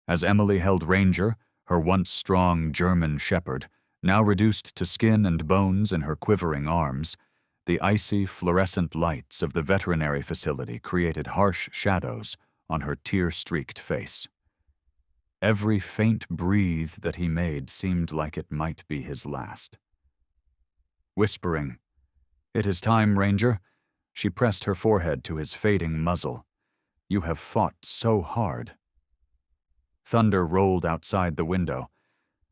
As Emily held Ranger, her once strong German shepherd, now reduced to skin and bones in her quivering arms, the icy, fluorescent lights of the veterinary facility created harsh shadows on her tear-streaked face. Every faint breathe that he made seemed like it might be his last. Whispering, "It is time, Ranger," she pressed her forehead to his fading muzzle. "You have fought so hard." Thunder rolled outside the window,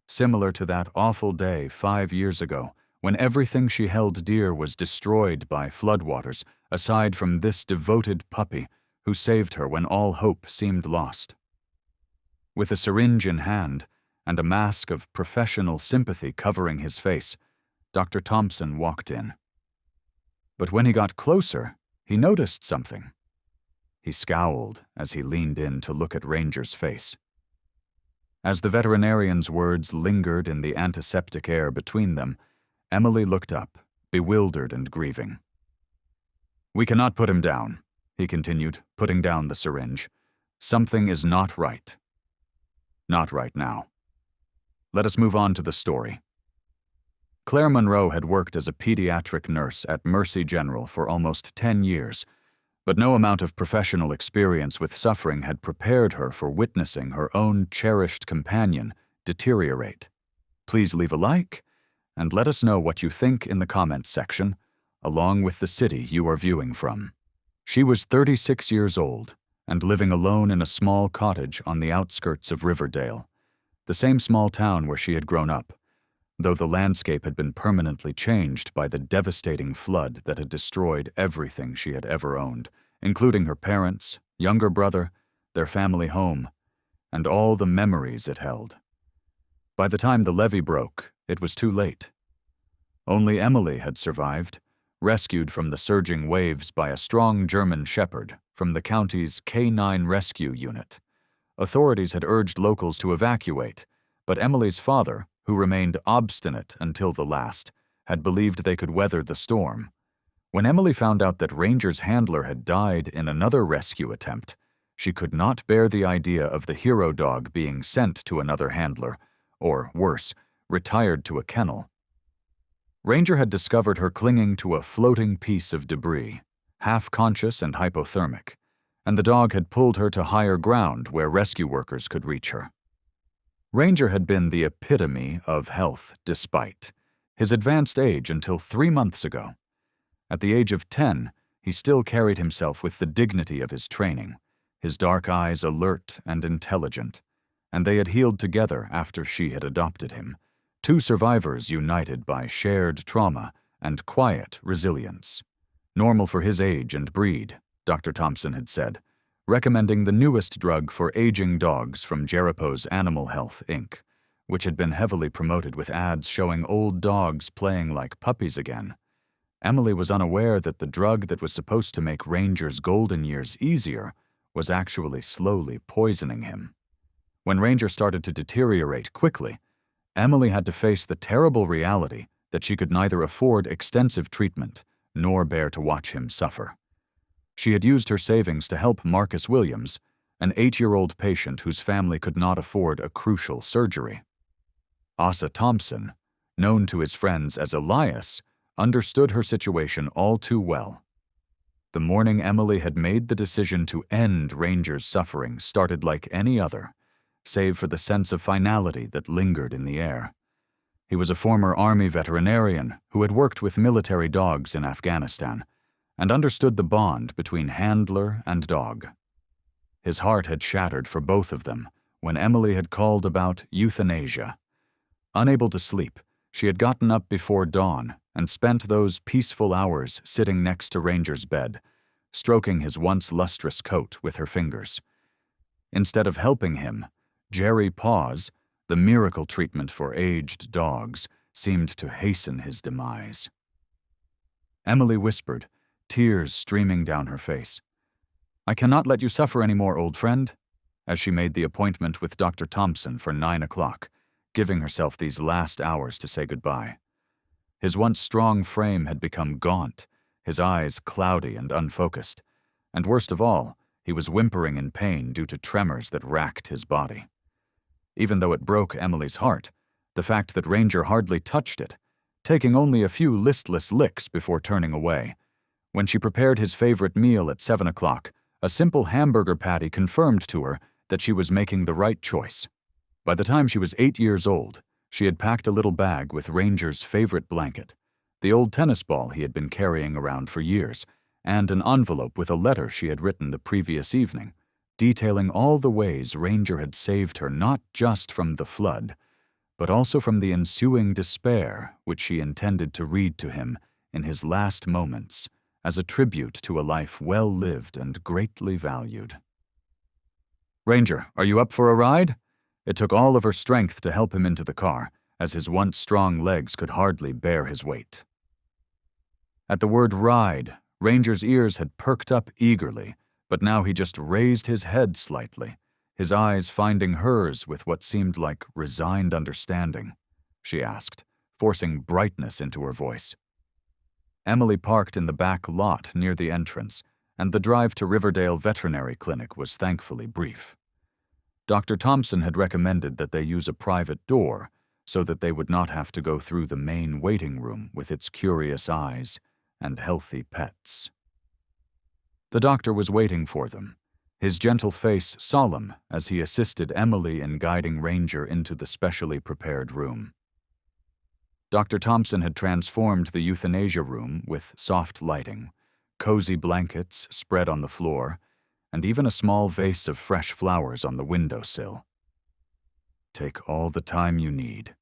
similar to that awful day 5 years ago when everything she held dear was destroyed by floodwaters, aside from this devoted puppy who saved her when all hope seemed lost. With a syringe in hand and a mask of professional sympathy covering his face, Dr. Thompson walked in. But when he got closer, he noticed something. He scowled as he leaned in to look at Ranger's face. As the veterinarian's words lingered in the antiseptic air between them, Emily looked up, bewildered and grieving. "We cannot put him down," he continued, putting down the syringe. "Something is not right. Not right now. Let us move on to the story." Claire Monroe had worked as a pediatric nurse at Mercy General for almost 10 years, but no amount of professional experience with suffering had prepared her for witnessing her own cherished companion deteriorate. Please leave a like, and let us know what you think in the comments section, along with the city you are viewing from. She was 36 years old and living alone in a small cottage on the outskirts of Riverdale, the same small town where she had grown up, though the landscape had been permanently changed by the devastating flood that had destroyed everything she had ever owned, including her parents, younger brother, their family home, and all the memories it held. By the time the levee broke, it was too late. Only Emily had survived, rescued from the surging waves by a strong German shepherd from the county's K9 rescue unit. Authorities had urged locals to evacuate, but Emily's father, who remained obstinate until the last, had believed they could weather the storm. When Emily found out that Ranger's handler had died in another rescue attempt, she could not bear the idea of the hero dog being sent to another handler, or worse, retired to a kennel. Ranger had discovered her clinging to a floating piece of debris, half-conscious and hypothermic, and the dog had pulled her to higher ground where rescue workers could reach her. Ranger had been the epitome of health despite his advanced age until 3 months ago. At the age of 10, he still carried himself with the dignity of his training, his dark eyes alert and intelligent, and they had healed together after she had adopted him, two survivors united by shared trauma and quiet resilience. Normal for his age and breed, Dr. Thompson had said, recommending the newest drug for aging dogs from Jeripo's Animal Health, Inc., which had been heavily promoted with ads showing old dogs playing like puppies again. Emily was unaware that the drug that was supposed to make Ranger's golden years easier was actually slowly poisoning him. When Ranger started to deteriorate quickly, Emily had to face the terrible reality that she could neither afford extensive treatment nor bear to watch him suffer. She had used her savings to help Marcus Williams, an 8-year-old patient whose family could not afford a crucial surgery. Asa Thompson, known to his friends as Elias, understood her situation all too well. The morning Emily had made the decision to end Ranger's suffering started like any other, save for the sense of finality that lingered in the air. He was a former Army veterinarian who had worked with military dogs in Afghanistan and understood the bond between handler and dog. His heart had shattered for both of them when Emily had called about euthanasia. Unable to sleep, she had gotten up before dawn and spent those peaceful hours sitting next to Ranger's bed, stroking his once lustrous coat with her fingers. Instead of helping him, Jerry Paws, the miracle treatment for aged dogs, seemed to hasten his demise. Emily whispered, tears streaming down her face. "I cannot let you suffer any more, old friend," as she made the appointment with Dr. Thompson for 9 o'clock, giving herself these last hours to say goodbye. His once strong frame had become gaunt, his eyes cloudy and unfocused, and worst of all, he was whimpering in pain due to tremors that racked his body. Even though it broke Emily's heart, the fact that Ranger hardly touched it, taking only a few listless licks before turning away. When she prepared his favorite meal at 7 o'clock, a simple hamburger patty confirmed to her that she was making the right choice. By the time she was 8 years old, she had packed a little bag with Ranger's favorite blanket, the old tennis ball he had been carrying around for years, and an envelope with a letter she had written the previous evening, detailing all the ways Ranger had saved her not just from the flood, but also from the ensuing despair which she intended to read to him in his last moments as a tribute to a life well lived and greatly valued. "Ranger, are you up for a ride?" It took all of her strength to help him into the car, as his once strong legs could hardly bear his weight. At the word ride, Ranger's ears had perked up eagerly, but now he just raised his head slightly, his eyes finding hers with what seemed like resigned understanding. She asked, forcing brightness into her voice. Emily parked in the back lot near the entrance, and the drive to Riverdale Veterinary Clinic was thankfully brief. Dr. Thompson had recommended that they use a private door so that they would not have to go through the main waiting room with its curious eyes and healthy pets. The doctor was waiting for them, his gentle face solemn as he assisted Emily in guiding Ranger into the specially prepared room. Dr. Thompson had transformed the euthanasia room with soft lighting, cozy blankets spread on the floor, and even a small vase of fresh flowers on the windowsill. "Take all the time you need,"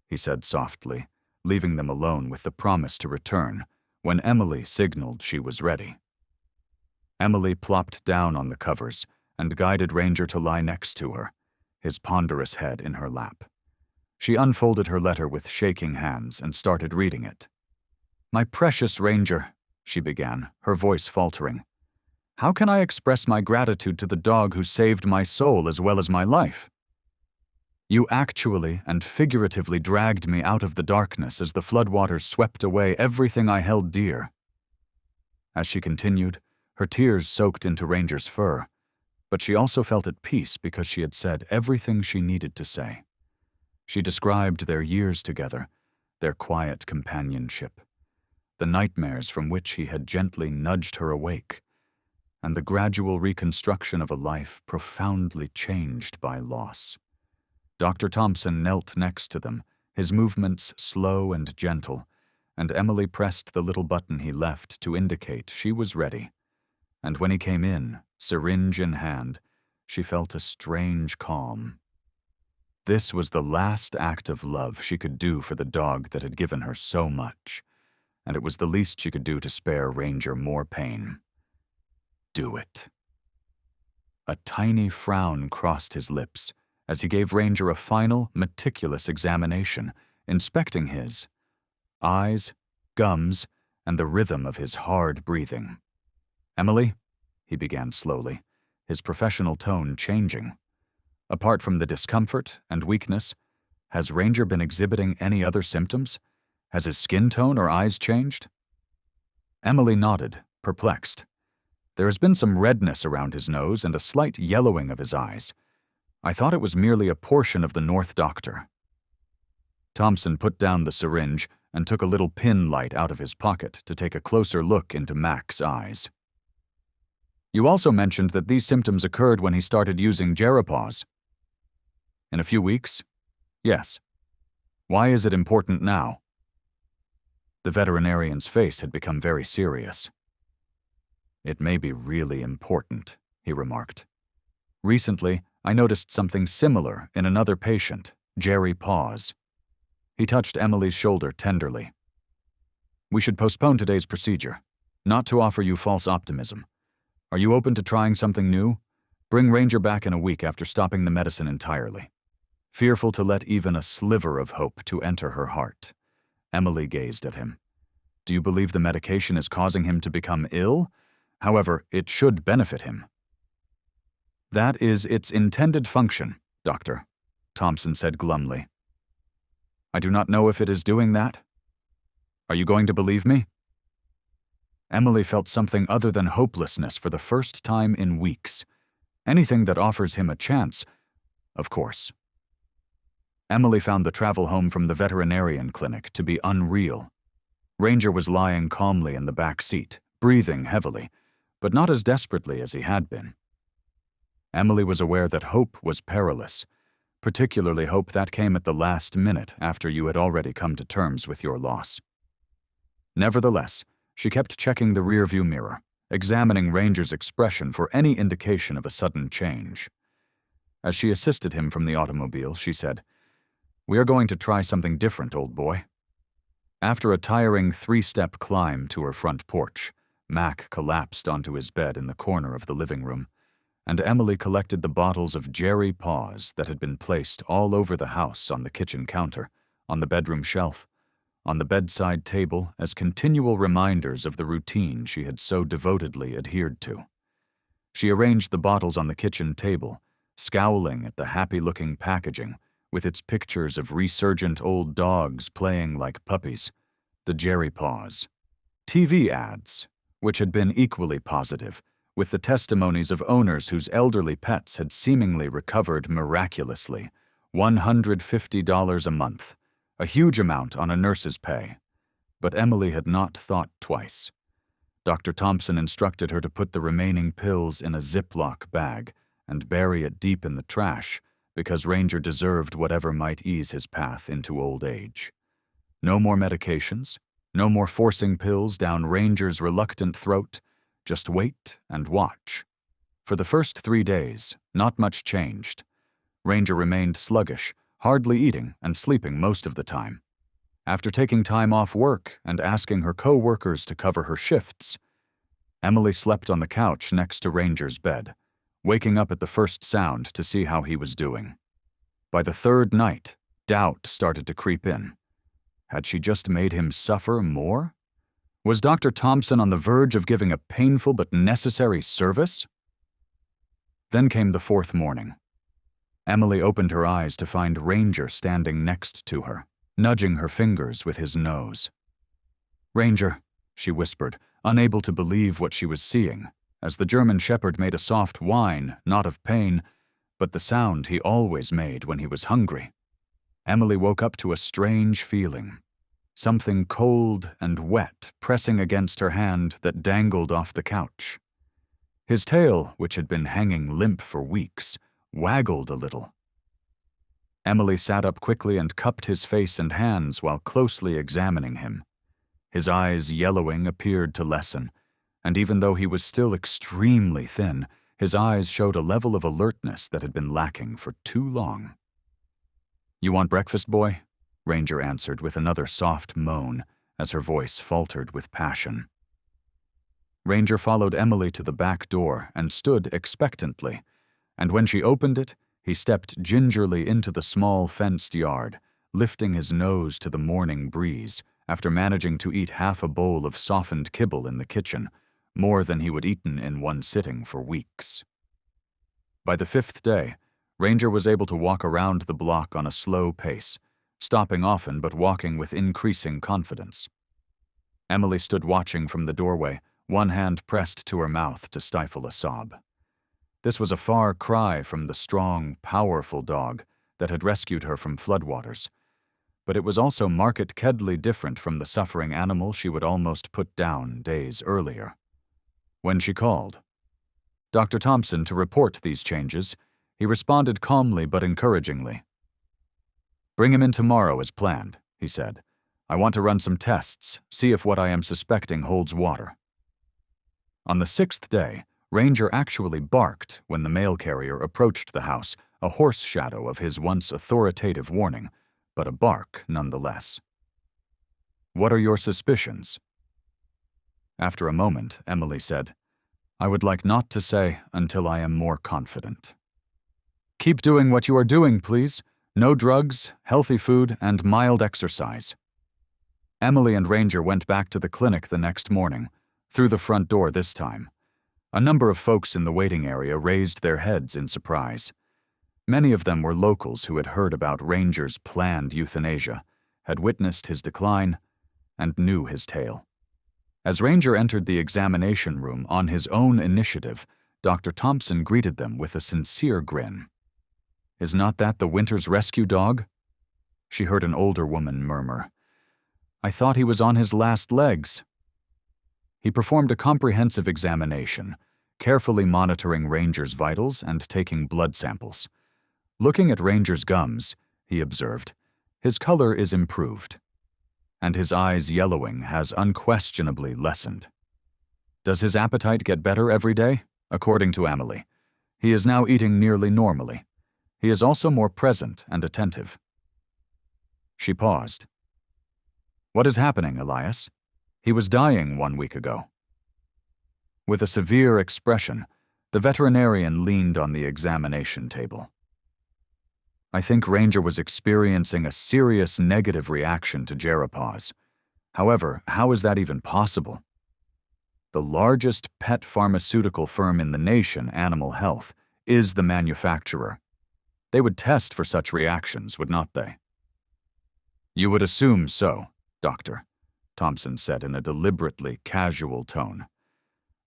he said softly, leaving them alone with the promise to return when Emily signaled she was ready. Emily plopped down on the covers and guided Ranger to lie next to her, his ponderous head in her lap. She unfolded her letter with shaking hands and started reading it. "My precious Ranger," she began, her voice faltering. "How can I express my gratitude to the dog who saved my soul as well as my life? You actually and figuratively dragged me out of the darkness as the floodwaters swept away everything I held dear." As she continued, her tears soaked into Ranger's fur, but she also felt at peace because she had said everything she needed to say. She described their years together, their quiet companionship, the nightmares from which he had gently nudged her awake, and the gradual reconstruction of a life profoundly changed by loss. Dr. Thompson knelt next to them, his movements slow and gentle, and Emily pressed the little button he left to indicate she was ready. And when he came in, syringe in hand, she felt a strange calm. This was the last act of love she could do for the dog that had given her so much, and it was the least she could do to spare Ranger more pain. Do it. A tiny frown crossed his lips as he gave Ranger a final, meticulous examination, inspecting his eyes, gums, and the rhythm of his hard breathing. "Emily," he began slowly, his professional tone changing. "Apart from the discomfort and weakness, has Ranger been exhibiting any other symptoms? Has his skin tone or eyes changed?" Emily nodded, perplexed. "There has been some redness around his nose and a slight yellowing of his eyes. I thought it was merely a portion of the North Doctor." Thompson put down the syringe and took a little pin light out of his pocket to take a closer look into Mac's eyes. "You also mentioned that these symptoms occurred when he started using Gerapause." "In a few weeks? Yes. Why is it important now?" The veterinarian's face had become very serious. "It may be really important," he remarked. "Recently, I noticed something similar in another patient, Jerry Paws." He touched Emily's shoulder tenderly. "We should postpone today's procedure, not to offer you false optimism. Are you open to trying something new? Bring Ranger back in a week after stopping the medicine entirely." Fearful to let even a sliver of hope to enter her heart, Emily gazed at him. "Do you believe the medication is causing him to become ill? However, it should benefit him." "That is its intended function, Doctor," Thompson said glumly. "I do not know if it is doing that. Are you going to believe me?" Emily felt something other than hopelessness for the first time in weeks. Anything that offers him a chance, of course. Emily found the travel home from the veterinarian clinic to be unreal. Ranger was lying calmly in the back seat, breathing heavily, but not as desperately as he had been. Emily was aware that hope was perilous, particularly hope that came at the last minute after you had already come to terms with your loss. Nevertheless, she kept checking the rearview mirror, examining Ranger's expression for any indication of a sudden change. As she assisted him from the automobile, she said, "We are going to try something different, old boy." After a tiring 3-step climb to her front porch, Mac collapsed onto his bed in the corner of the living room, and Emily collected the bottles of Jerry Paws that had been placed all over the house on the kitchen counter, on the bedroom shelf, on the bedside table as continual reminders of the routine she had so devotedly adhered to. She arranged the bottles on the kitchen table, scowling at the happy-looking packaging, with its pictures of resurgent old dogs playing like puppies, the Jerry Paws. TV ads, which had been equally positive, with the testimonies of owners whose elderly pets had seemingly recovered miraculously, $150 a month, a huge amount on a nurse's pay. But Emily had not thought twice. Dr. Thompson instructed her to put the remaining pills in a Ziploc bag and bury it deep in the trash, because Ranger deserved whatever might ease his path into old age. No more medications, no more forcing pills down Ranger's reluctant throat, just wait and watch. For the first 3 days, not much changed. Ranger remained sluggish, hardly eating and sleeping most of the time. After taking time off work and asking her co-workers to cover her shifts, Emily slept on the couch next to Ranger's bed, waking up at the first sound to see how he was doing. By the 3rd night, doubt started to creep in. Had she just made him suffer more? Was Dr. Thompson on the verge of giving a painful but necessary service? Then came the 4th morning. Emily opened her eyes to find Ranger standing next to her, nudging her fingers with his nose. "Ranger," she whispered, unable to believe what she was seeing, as the German Shepherd made a soft whine, not of pain, but the sound he always made when he was hungry. Emily woke up to a strange feeling, something cold and wet pressing against her hand that dangled off the couch. His tail, which had been hanging limp for weeks, waggled a little. Emily sat up quickly and cupped his face and hands while closely examining him. His eyes, yellowing, appeared to lessen, and even though he was still extremely thin, his eyes showed a level of alertness that had been lacking for too long. "You want breakfast, boy?" Ranger answered with another soft moan as her voice faltered with passion. Ranger followed Emily to the back door and stood expectantly, and when she opened it, he stepped gingerly into the small fenced yard, lifting his nose to the morning breeze after managing to eat half a bowl of softened kibble in the kitchen, more than he would eaten in one sitting for weeks. By the 5th day, Ranger was able to walk around the block on a slow pace, stopping often but walking with increasing confidence. Emily stood watching from the doorway, one hand pressed to her mouth to stifle a sob. This was a far cry from the strong, powerful dog that had rescued her from floodwaters, but it was also markedly different from the suffering animal she would almost put down days earlier. When she called Dr. Thompson to report these changes, he responded calmly but encouragingly. "Bring him in tomorrow as planned," he said. "I want to run some tests, see if what I am suspecting holds water." On the 6th day, Ranger actually barked when the mail carrier approached the house, a horse shadow of his once authoritative warning, but a bark nonetheless. "What are your suspicions?" After a moment, Emily said, "I would like not to say until I am more confident." "Keep doing what you are doing, please. No drugs, healthy food, and mild exercise." Emily and Ranger went back to the clinic the next morning, through the front door this time. A number of folks in the waiting area raised their heads in surprise. Many of them were locals who had heard about Ranger's planned euthanasia, had witnessed his decline, and knew his tale. As Ranger entered the examination room on his own initiative, Dr. Thompson greeted them with a sincere grin. "Is not that the Winter's rescue dog?" She heard an older woman murmur, "I thought he was on his last legs." He performed a comprehensive examination, carefully monitoring Ranger's vitals and taking blood samples. Looking at Ranger's gums, he observed, his color is improved, and his eyes yellowing has unquestionably lessened. Does his appetite get better every day? According to Emily, he is now eating nearly normally. He is also more present and attentive. She paused. What is happening, Elias? He was dying 1 week ago. With a severe expression, the veterinarian leaned on the examination table. I think Ranger was experiencing a serious negative reaction to Gerapause. However, how is that even possible? The largest pet pharmaceutical firm in the nation, Animal Health, is the manufacturer. They would test for such reactions, would not they? You would assume so, Doctor, Thompson said in a deliberately casual tone.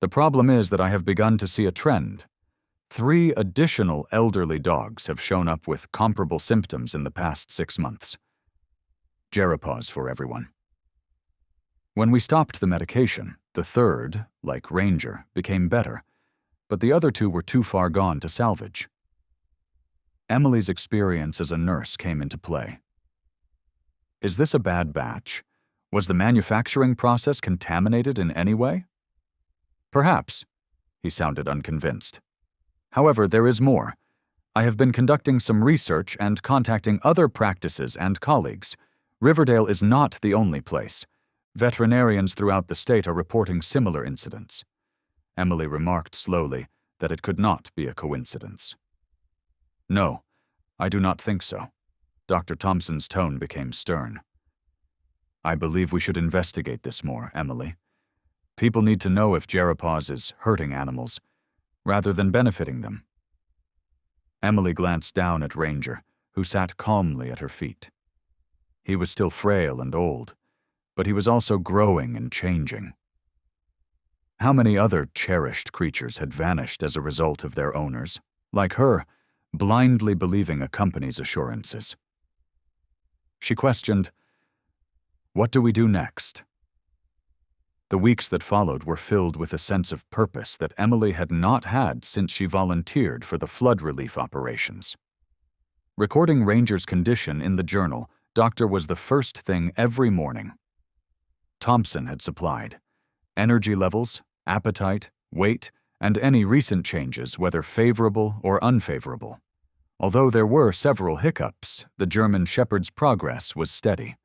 The problem is that I have begun to see a trend. 3 additional elderly dogs have shown up with comparable symptoms in the past 6 months. Gerapause for everyone. When we stopped the medication, the third, like Ranger, became better, but the other 2 were too far gone to salvage. Emily's experience as a nurse came into play. Is this a bad batch? Was the manufacturing process contaminated in any way? Perhaps. He sounded unconvinced. However, there is more. I have been conducting some research and contacting other practices and colleagues. Riverdale is not the only place. Veterinarians throughout the state are reporting similar incidents. Emily remarked slowly that it could not be a coincidence. No, I do not think so. Dr. Thompson's tone became stern. I believe we should investigate this more, Emily. People need to know if Gerapause is hurting animals, rather than benefiting them. Emily glanced down at Ranger, who sat calmly at her feet. He was still frail and old, but he was also growing and changing. How many other cherished creatures had vanished as a result of their owners, like her, blindly believing a company's assurances? She questioned, "What do we do next?" The weeks that followed were filled with a sense of purpose that Emily had not had since she volunteered for the flood relief operations. Recording Ranger's condition in the journal, doctor was the first thing every morning. Thompson had supplied energy levels, appetite, weight, and any recent changes, whether favorable or unfavorable. Although there were several hiccups, the German Shepherd's progress was steady.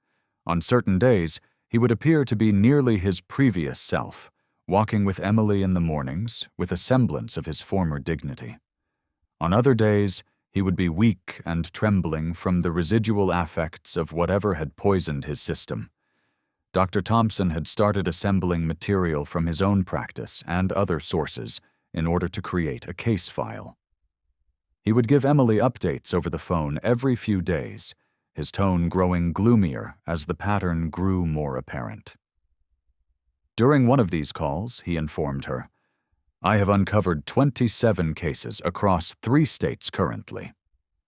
On certain days, he would appear to be nearly his previous self, walking with Emily in the mornings with a semblance of his former dignity. On other days, he would be weak and trembling from the residual affects of whatever had poisoned his system. Dr. Thompson had started assembling material from his own practice and other sources in order to create a case file. He would give Emily updates over the phone every few days, his tone growing gloomier as the pattern grew more apparent. During one of these calls, he informed her, "I have uncovered 27 cases across 3 states currently."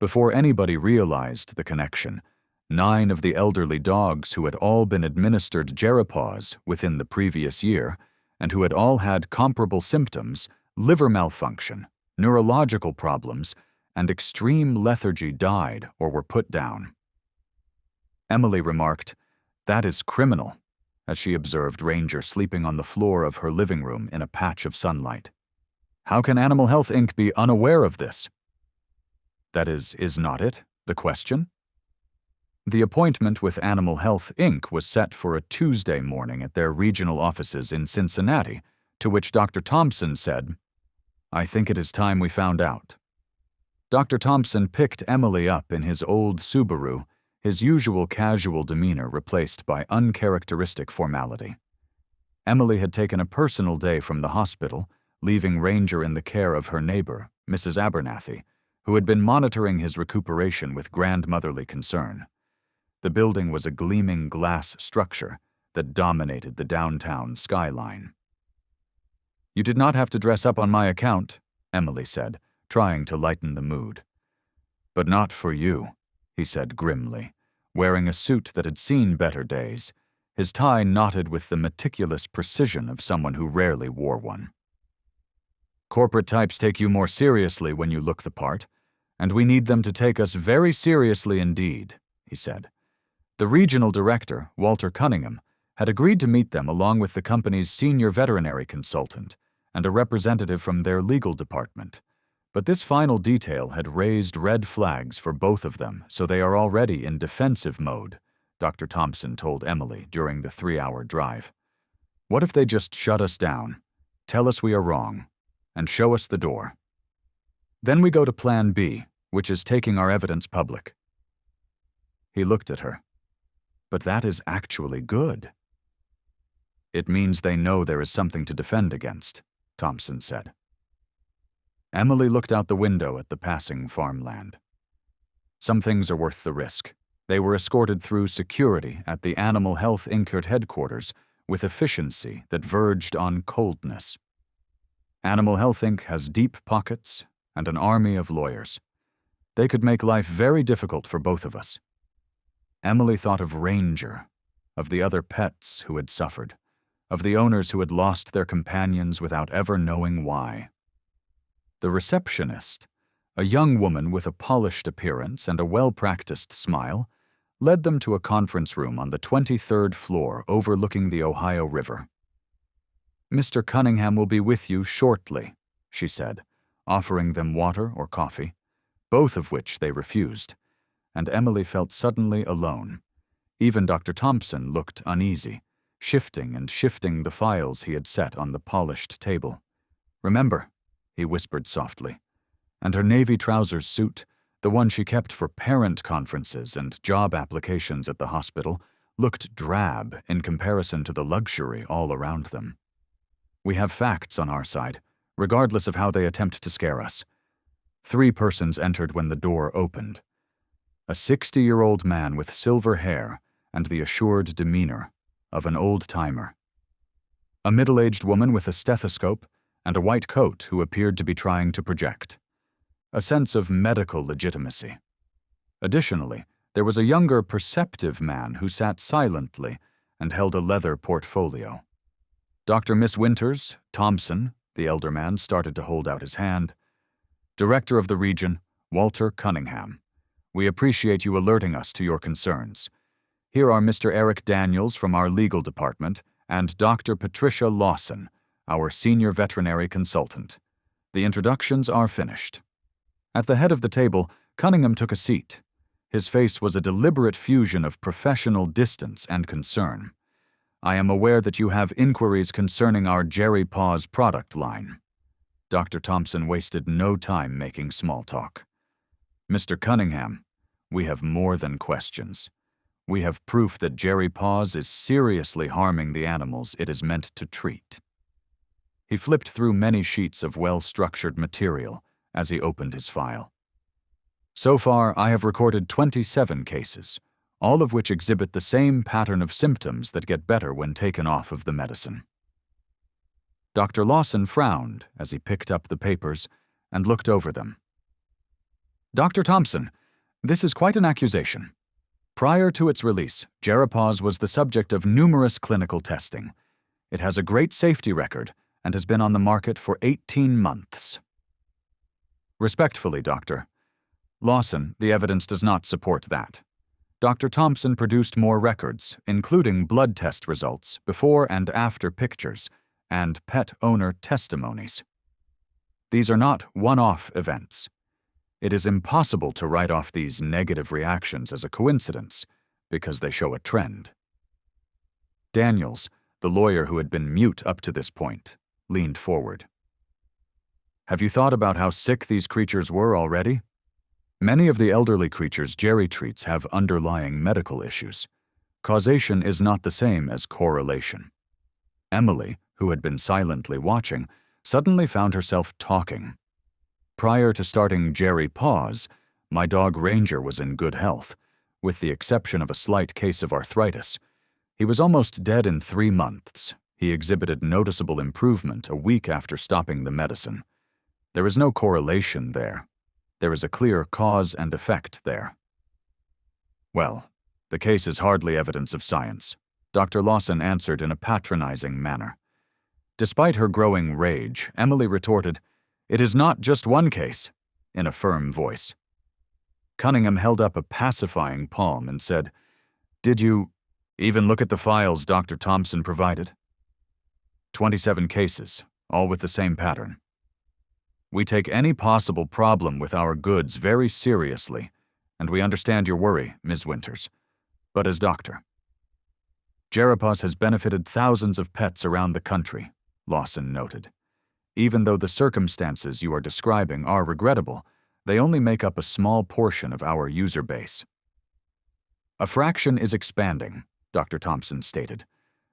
Before anybody realized the connection, 9 of the elderly dogs who had all been administered Gerapause within the previous year and who had all had comparable symptoms, liver malfunction, neurological problems, and extreme lethargy died or were put down. Emily remarked, "That is criminal," as she observed Ranger sleeping on the floor of her living room in a patch of sunlight. "How can Animal Health Inc. be unaware of this?" That is not it the question? The appointment with Animal Health Inc. was set for a Tuesday morning at their regional offices in Cincinnati, to which Dr. Thompson said, "I think it is time we found out." Dr. Thompson picked Emily up in his old Subaru, his usual casual demeanor replaced by uncharacteristic formality. Emily had taken a personal day from the hospital, leaving Ranger in the care of her neighbor, Mrs. Abernathy, who had been monitoring his recuperation with grandmotherly concern. The building was a gleaming glass structure that dominated the downtown skyline. "You did not have to dress up on my account," Emily said, trying to lighten the mood. "But not for you," he said grimly, wearing a suit that had seen better days, his tie knotted with the meticulous precision of someone who rarely wore one. "Corporate types take you more seriously when you look the part, and we need them to take us very seriously indeed," he said. The regional director, Walter Cunningham, had agreed to meet them along with the company's senior veterinary consultant and a representative from their legal department. But this final detail had raised red flags for both of them, so they are already in defensive mode, Dr. Thompson told Emily during the 3-hour drive. "What if they just shut us down, tell us we are wrong, and show us the door? Then we go to Plan B, which is taking our evidence public." He looked at her. "But that is actually good." "It means they know there is something to defend against," Thompson said. Emily looked out the window at the passing farmland. Some things are worth the risk. They were escorted through security at the Animal Health Inc. headquarters with efficiency that verged on coldness. Animal Health Inc. has deep pockets and an army of lawyers. They could make life very difficult for both of us. Emily thought of Ranger, of the other pets who had suffered, of the owners who had lost their companions without ever knowing why. The receptionist, a young woman with a polished appearance and a well-practiced smile, led them to a conference room on the 23rd floor overlooking the Ohio River. "Mr. Cunningham will be with you shortly," she said, offering them water or coffee, both of which they refused, and Emily felt suddenly alone. Even Dr. Thompson looked uneasy, shifting the files he had set on the polished table. "Remember," he whispered softly, and her navy trousers suit, the one she kept for parent conferences and job applications at the hospital, looked drab in comparison to the luxury all around them. "We have facts on our side, regardless of how they attempt to scare us." 3 persons entered when the door opened. A 60-year-old man with silver hair and the assured demeanor of an old-timer. A middle-aged woman with a stethoscope and a white coat who appeared to be trying to project a sense of medical legitimacy. Additionally, there was a younger, perceptive man who sat silently and held a leather portfolio. "Dr. Miss Winters, Thompson," the elder man started to hold out his hand. "Director of the region, Walter Cunningham. We appreciate you alerting us to your concerns. Here are Mr. Eric Daniels from our legal department and Dr. Patricia Lawson, our senior veterinary consultant. The introductions are finished." At the head of the table, Cunningham took a seat. His face was a deliberate fusion of professional distance and concern. "I am aware that you have inquiries concerning our Jerry Paws product line." Dr. Thompson wasted no time making small talk. "Mr. Cunningham, we have more than questions. We have proof that Jerry Paws is seriously harming the animals it is meant to treat." He flipped through many sheets of well-structured material as he opened his file. "So far, I have recorded 27 cases, all of which exhibit the same pattern of symptoms that get better when taken off of the medicine." Dr. Lawson frowned as he picked up the papers and looked over them. "Dr. Thompson, this is quite an accusation. Prior to its release, Jeripaz was the subject of numerous clinical testing. It has a great safety record and has been on the market for 18 months. "Respectfully, Doctor Lawson, the evidence does not support that. Dr. Thompson produced more records, including blood test results, before and after pictures, and pet owner testimonies. These are not one-off events. It is impossible to write off these negative reactions as a coincidence, because they show a trend." Daniels, the lawyer who had been mute up to this point, leaned forward. "Have you thought about how sick these creatures were already? Many of the elderly creatures Jerry treats have underlying medical issues. Causation is not the same as correlation." Emily, who had been silently watching, suddenly found herself talking. "Prior to starting Jerry Paws, my dog Ranger was in good health, with the exception of a slight case of arthritis. He was almost dead in 3 months. He exhibited noticeable improvement a week after stopping the medicine. There is no correlation there. There is a clear cause and effect there." "Well, The case is hardly evidence of science, Dr. Lawson answered in a patronizing manner. Despite her growing rage, Emily retorted, "It is not just one case," in a firm voice. Cunningham held up a pacifying palm and said, "Did you even look at the files Dr. Thompson provided?" 27 cases, all with the same pattern. We take any possible problem with our goods very seriously, and we understand your worry, Ms. Winters. But as doctor, Gerapos has benefited thousands of pets around the country, Lawson noted. Even though the circumstances you are describing are regrettable, they only make up a small portion of our user base. A fraction is expanding, Dr. Thompson stated.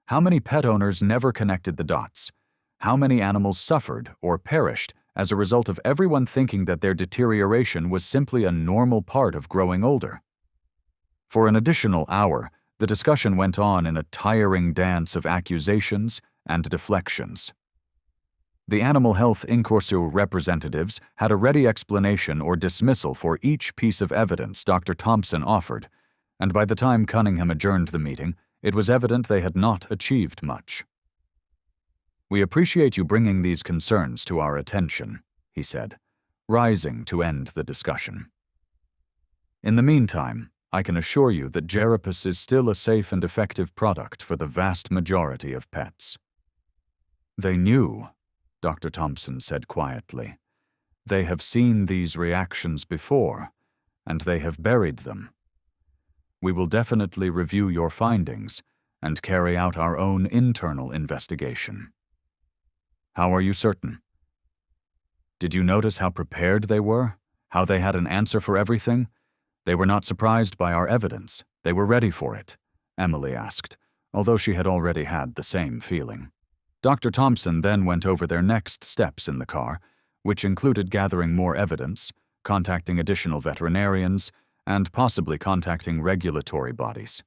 How many pet owners never connected the dots? How many animals suffered or perished as a result of everyone thinking that their deterioration was simply a normal part of growing older? For an additional hour, the discussion went on in a tiring dance of accusations and deflections. The Animal Health Incorso representatives had a ready explanation or dismissal for each piece of evidence Dr. Thompson offered, and by the time Cunningham adjourned the meeting, it was evident they had not achieved much. "We appreciate you bringing these concerns to our attention," he said, rising to end the discussion. "In the meantime, I can assure you that Gerapos is still a safe and effective product for the vast majority of pets." "They knew," Dr. Thompson said quietly. "They have seen these reactions before, and they have buried them. We will definitely review your findings and carry out our own internal investigation." "How are you certain?" "Did you notice how prepared they were? How they had an answer for everything? They were not surprised by our evidence. They were ready for it," Emily asked, although she had already had the same feeling. Dr. Thompson then went over their next steps in the car, which included gathering more evidence, contacting additional veterinarians, and possibly contacting regulatory bodies.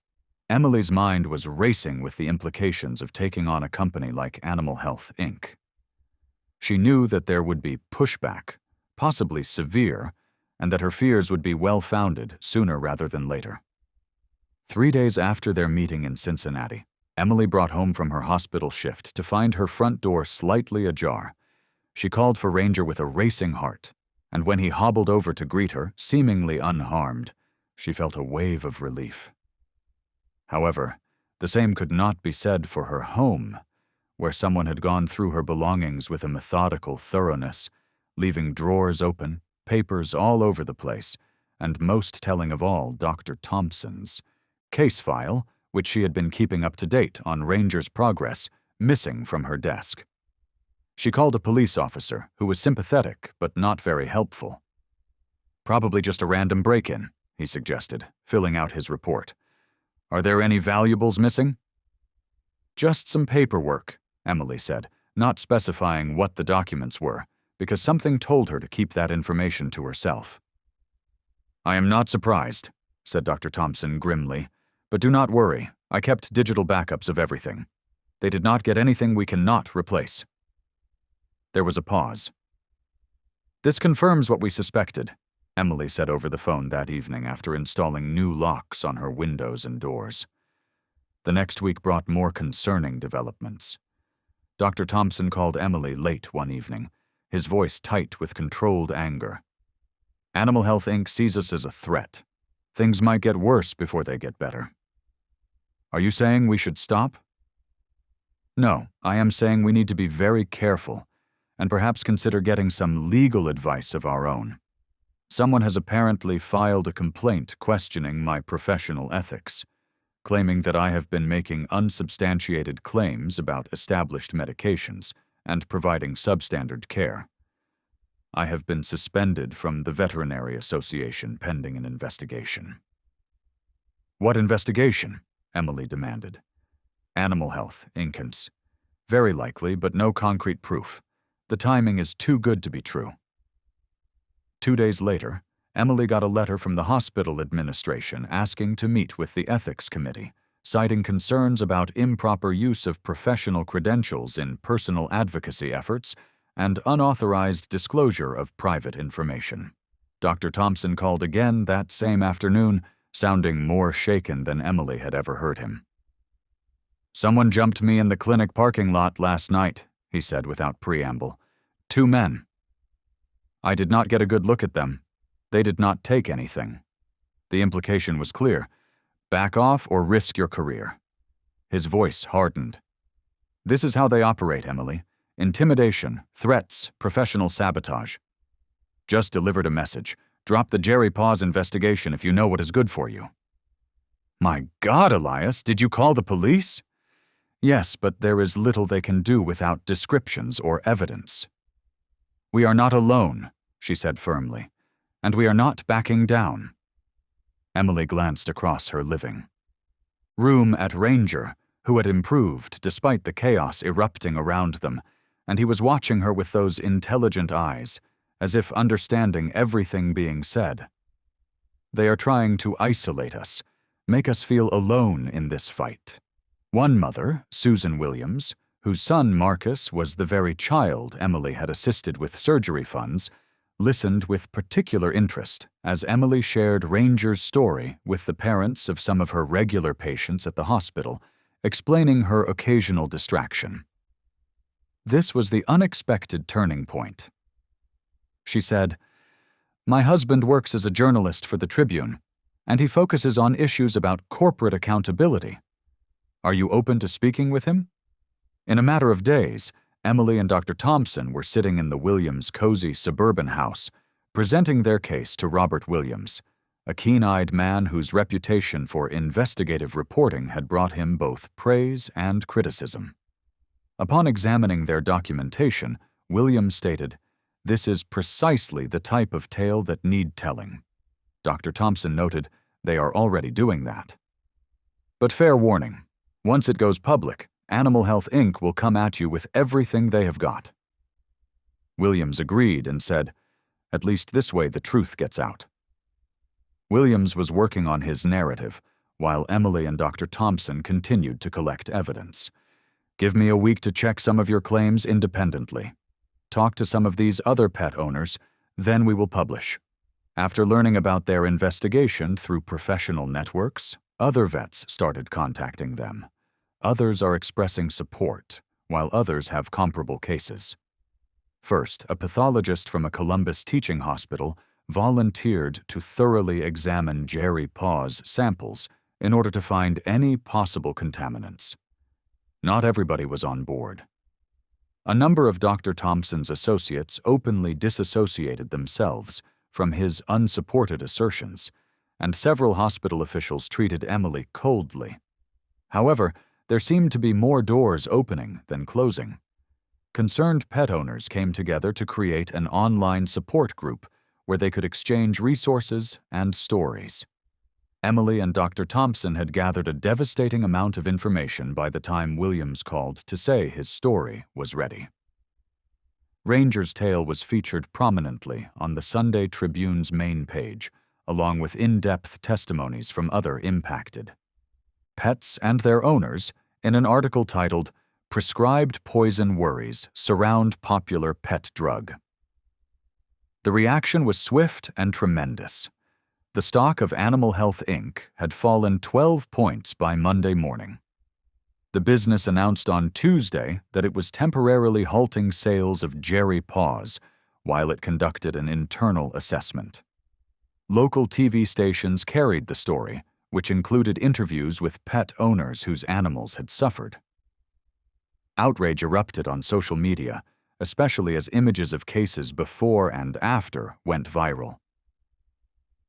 Emily's mind was racing with the implications of taking on a company like Animal Health, Inc. She knew that there would be pushback, possibly severe, and that her fears would be well-founded sooner rather than later. 3 days after their meeting in Cincinnati, Emily brought home from her hospital shift to find her front door slightly ajar. She called for Ranger with a racing heart, and when he hobbled over to greet her, seemingly unharmed, she felt a wave of relief. However, the same could not be said for her home, where someone had gone through her belongings with a methodical thoroughness, leaving drawers open, papers all over the place, and most telling of all, Dr. Thompson's case file, which she had been keeping up to date on Ranger's progress, missing from her desk. She called a police officer who was sympathetic but not very helpful. "Probably just a random break-in," he suggested, filling out his report. "Are there any valuables missing?" "Just some paperwork," Emily said, not specifying what the documents were, because something told her to keep that information to herself. "I am not surprised," said Dr. Thompson grimly, "but do not worry, I kept digital backups of everything. They did not get anything we cannot replace." There was a pause. "This confirms what we suspected," Emily said over the phone that evening after installing new locks on her windows and doors. The next week brought more concerning developments. Dr. Thompson called Emily late one evening, his voice tight with controlled anger. "Animal Health Inc. sees us as a threat. Things might get worse before they get better." "Are you saying we should stop?" "No, I am saying we need to be very careful, and perhaps consider getting some legal advice of our own. Someone has apparently filed a complaint questioning my professional ethics, claiming that I have been making unsubstantiated claims about established medications and providing substandard care. I have been suspended from the Veterinary Association pending an investigation." "What investigation?" Emily demanded. "Animal Health, Inc. Very likely, but no concrete proof. The timing is too good to be true." 2 days later, Emily got a letter from the hospital administration asking to meet with the ethics committee, citing concerns about improper use of professional credentials in personal advocacy efforts and unauthorized disclosure of private information. Dr. Thompson called again that same afternoon, sounding more shaken than Emily had ever heard him. "Someone jumped me in the clinic parking lot last night," he said without preamble. "2 men. I did not get a good look at them. They did not take anything." The implication was clear. Back off or risk your career. His voice hardened. "This is how they operate, Emily. Intimidation, threats, professional sabotage. Just delivered a message. Drop the Jerry Paws investigation if you know what is good for you." "My God, Elias, did you call the police?" "Yes, but there is little they can do without descriptions or evidence." "We are not alone," she said firmly, "and we are not backing down." Emily glanced across her living room at Ranger, who had improved despite the chaos erupting around them, and he was watching her with those intelligent eyes, as if understanding everything being said. "They are trying to isolate us, make us feel alone in this fight." One mother, Susan Williams, whose son Marcus was the very child Emily had assisted with surgery funds, listened with particular interest as Emily shared Ranger's story with the parents of some of her regular patients at the hospital, explaining her occasional distraction. This was the unexpected turning point. She said, "My husband works as a journalist for the Tribune, and he focuses on issues about corporate accountability. Are you open to speaking with him?" In a matter of days, Emily and Dr. Thompson were sitting in the Williams' cozy suburban house, presenting their case to Robert Williams, a keen-eyed man whose reputation for investigative reporting had brought him both praise and criticism. Upon examining their documentation, Williams stated, "This is precisely the type of tale that need telling." Dr. Thompson noted, "They are already doing that. But fair warning, once it goes public, Animal Health Inc. will come at you with everything they have got." Williams agreed and said, "At least this way the truth gets out." Williams was working on his narrative, while Emily and Dr. Thompson continued to collect evidence. "Give me a week to check some of your claims independently. Talk to some of these other pet owners, then we will publish." After learning about their investigation through professional networks, other vets started contacting them. Others are expressing support, while others have comparable cases. First, a pathologist from a Columbus teaching hospital volunteered to thoroughly examine Jerry Paws samples in order to find any possible contaminants. Not everybody was on board. A number of Dr. Thompson's associates openly disassociated themselves from his unsupported assertions, and several hospital officials treated Emily coldly. However, there seemed to be more doors opening than closing. Concerned pet owners came together to create an online support group where they could exchange resources and stories. Emily and Dr. Thompson had gathered a devastating amount of information by the time Williams called to say his story was ready. Ranger's tale was featured prominently on the Sunday Tribune's main page, along with in-depth testimonies from other impacted pets and their owners in an article titled, "Prescribed Poison Worries Surround Popular Pet Drug." The reaction was swift and tremendous. The stock of Animal Health Inc. had fallen 12 points by Monday morning. The business announced on Tuesday that it was temporarily halting sales of Jerry Paws while it conducted an internal assessment. Local TV stations carried the story, which included interviews with pet owners whose animals had suffered. Outrage erupted on social media, especially as images of cases before and after went viral.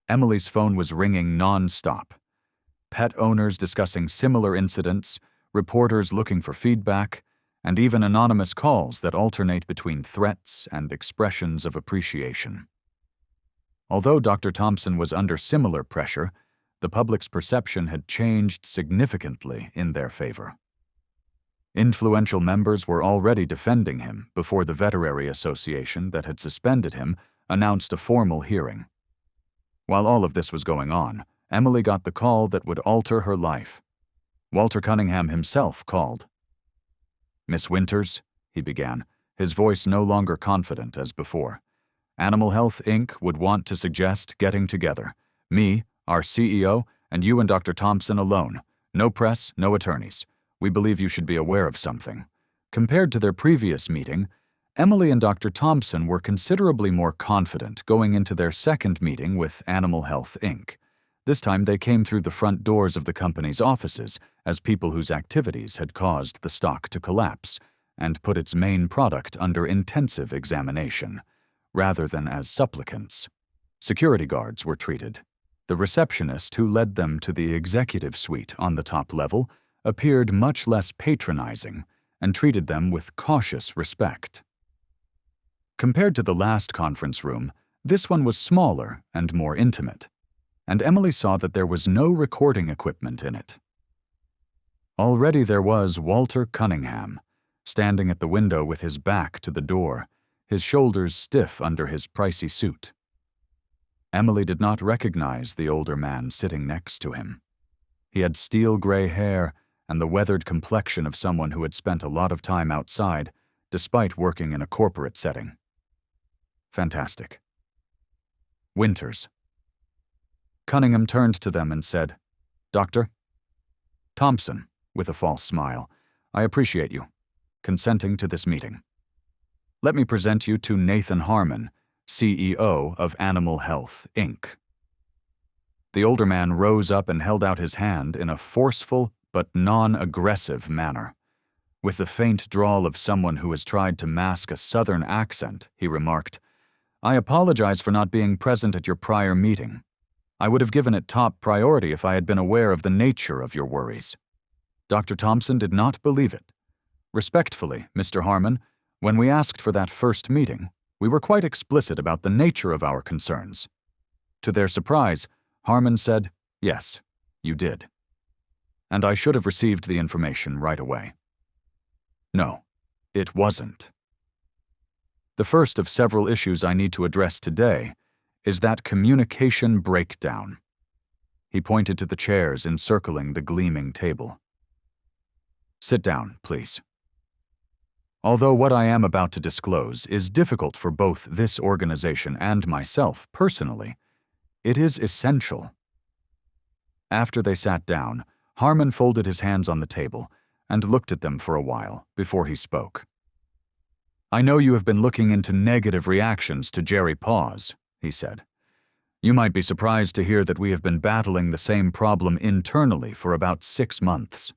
Emily's phone was ringing non-stop. Pet owners discussing similar incidents, reporters looking for feedback, and even anonymous calls that alternate between threats and expressions of appreciation. Although Dr. Thompson was under similar pressure, the public's perception had changed significantly in their favor. Influential members were already defending him before the Veterinary Association that had suspended him announced a formal hearing. While all of this was going on, Emily got the call that would alter her life. Walter Cunningham himself called. "Miss Winters," he began, his voice no longer confident as before. "Animal Health Inc. would want to suggest getting together. Me, Our CEO, and you and Dr. Thompson alone. No press, no attorneys. We believe you should be aware of something. Compared to their previous meeting, Emily and Dr. Thompson were considerably more confident going into their second meeting with Animal Health, Inc. This time they came through the front doors of the company's offices as people whose activities had caused the stock to collapse and put its main product under intensive examination, rather than as supplicants. Security guards were treated. The receptionist who led them to the executive suite on the top level appeared much less patronizing and treated them with cautious respect. Compared to the last conference room, this one was smaller and more intimate, and Emily saw that there was no recording equipment in it. Already there was Walter Cunningham, standing at the window with his back to the door, his shoulders stiff under his pricey suit. Emily did not recognize the older man sitting next to him. He had steel-gray hair and the weathered complexion of someone who had spent a lot of time outside, despite working in a corporate setting. Fantastic. Winters. Cunningham turned to them and said, "Doctor?" Thompson, with a false smile, "I appreciate you consenting to this meeting. Let me present you to Nathan Harmon, CEO of Animal Health, Inc." The older man rose up and held out his hand in a forceful but non-aggressive manner. With the faint drawl of someone who has tried to mask a southern accent, he remarked, "I apologize for not being present at your prior meeting. I would have given it top priority if I had been aware of the nature of your worries." Dr. Thompson did not believe it. "Respectfully, Mr. Harmon, when we asked for that first meeting, we were quite explicit about the nature of our concerns." To their surprise, Harmon said, "Yes, you did. And I should have received the information right away." No, it wasn't. The first of several issues I need to address today is that communication breakdown. He pointed to the chairs encircling the gleaming table. "Sit down, please. Although what I am about to disclose is difficult for both this organization and myself personally, it is essential." After they sat down, Harmon folded his hands on the table and looked at them for a while before he spoke. "I know you have been looking into negative reactions to Jerry Paws," he said. "You might be surprised to hear that we have been battling the same problem internally for about 6 months.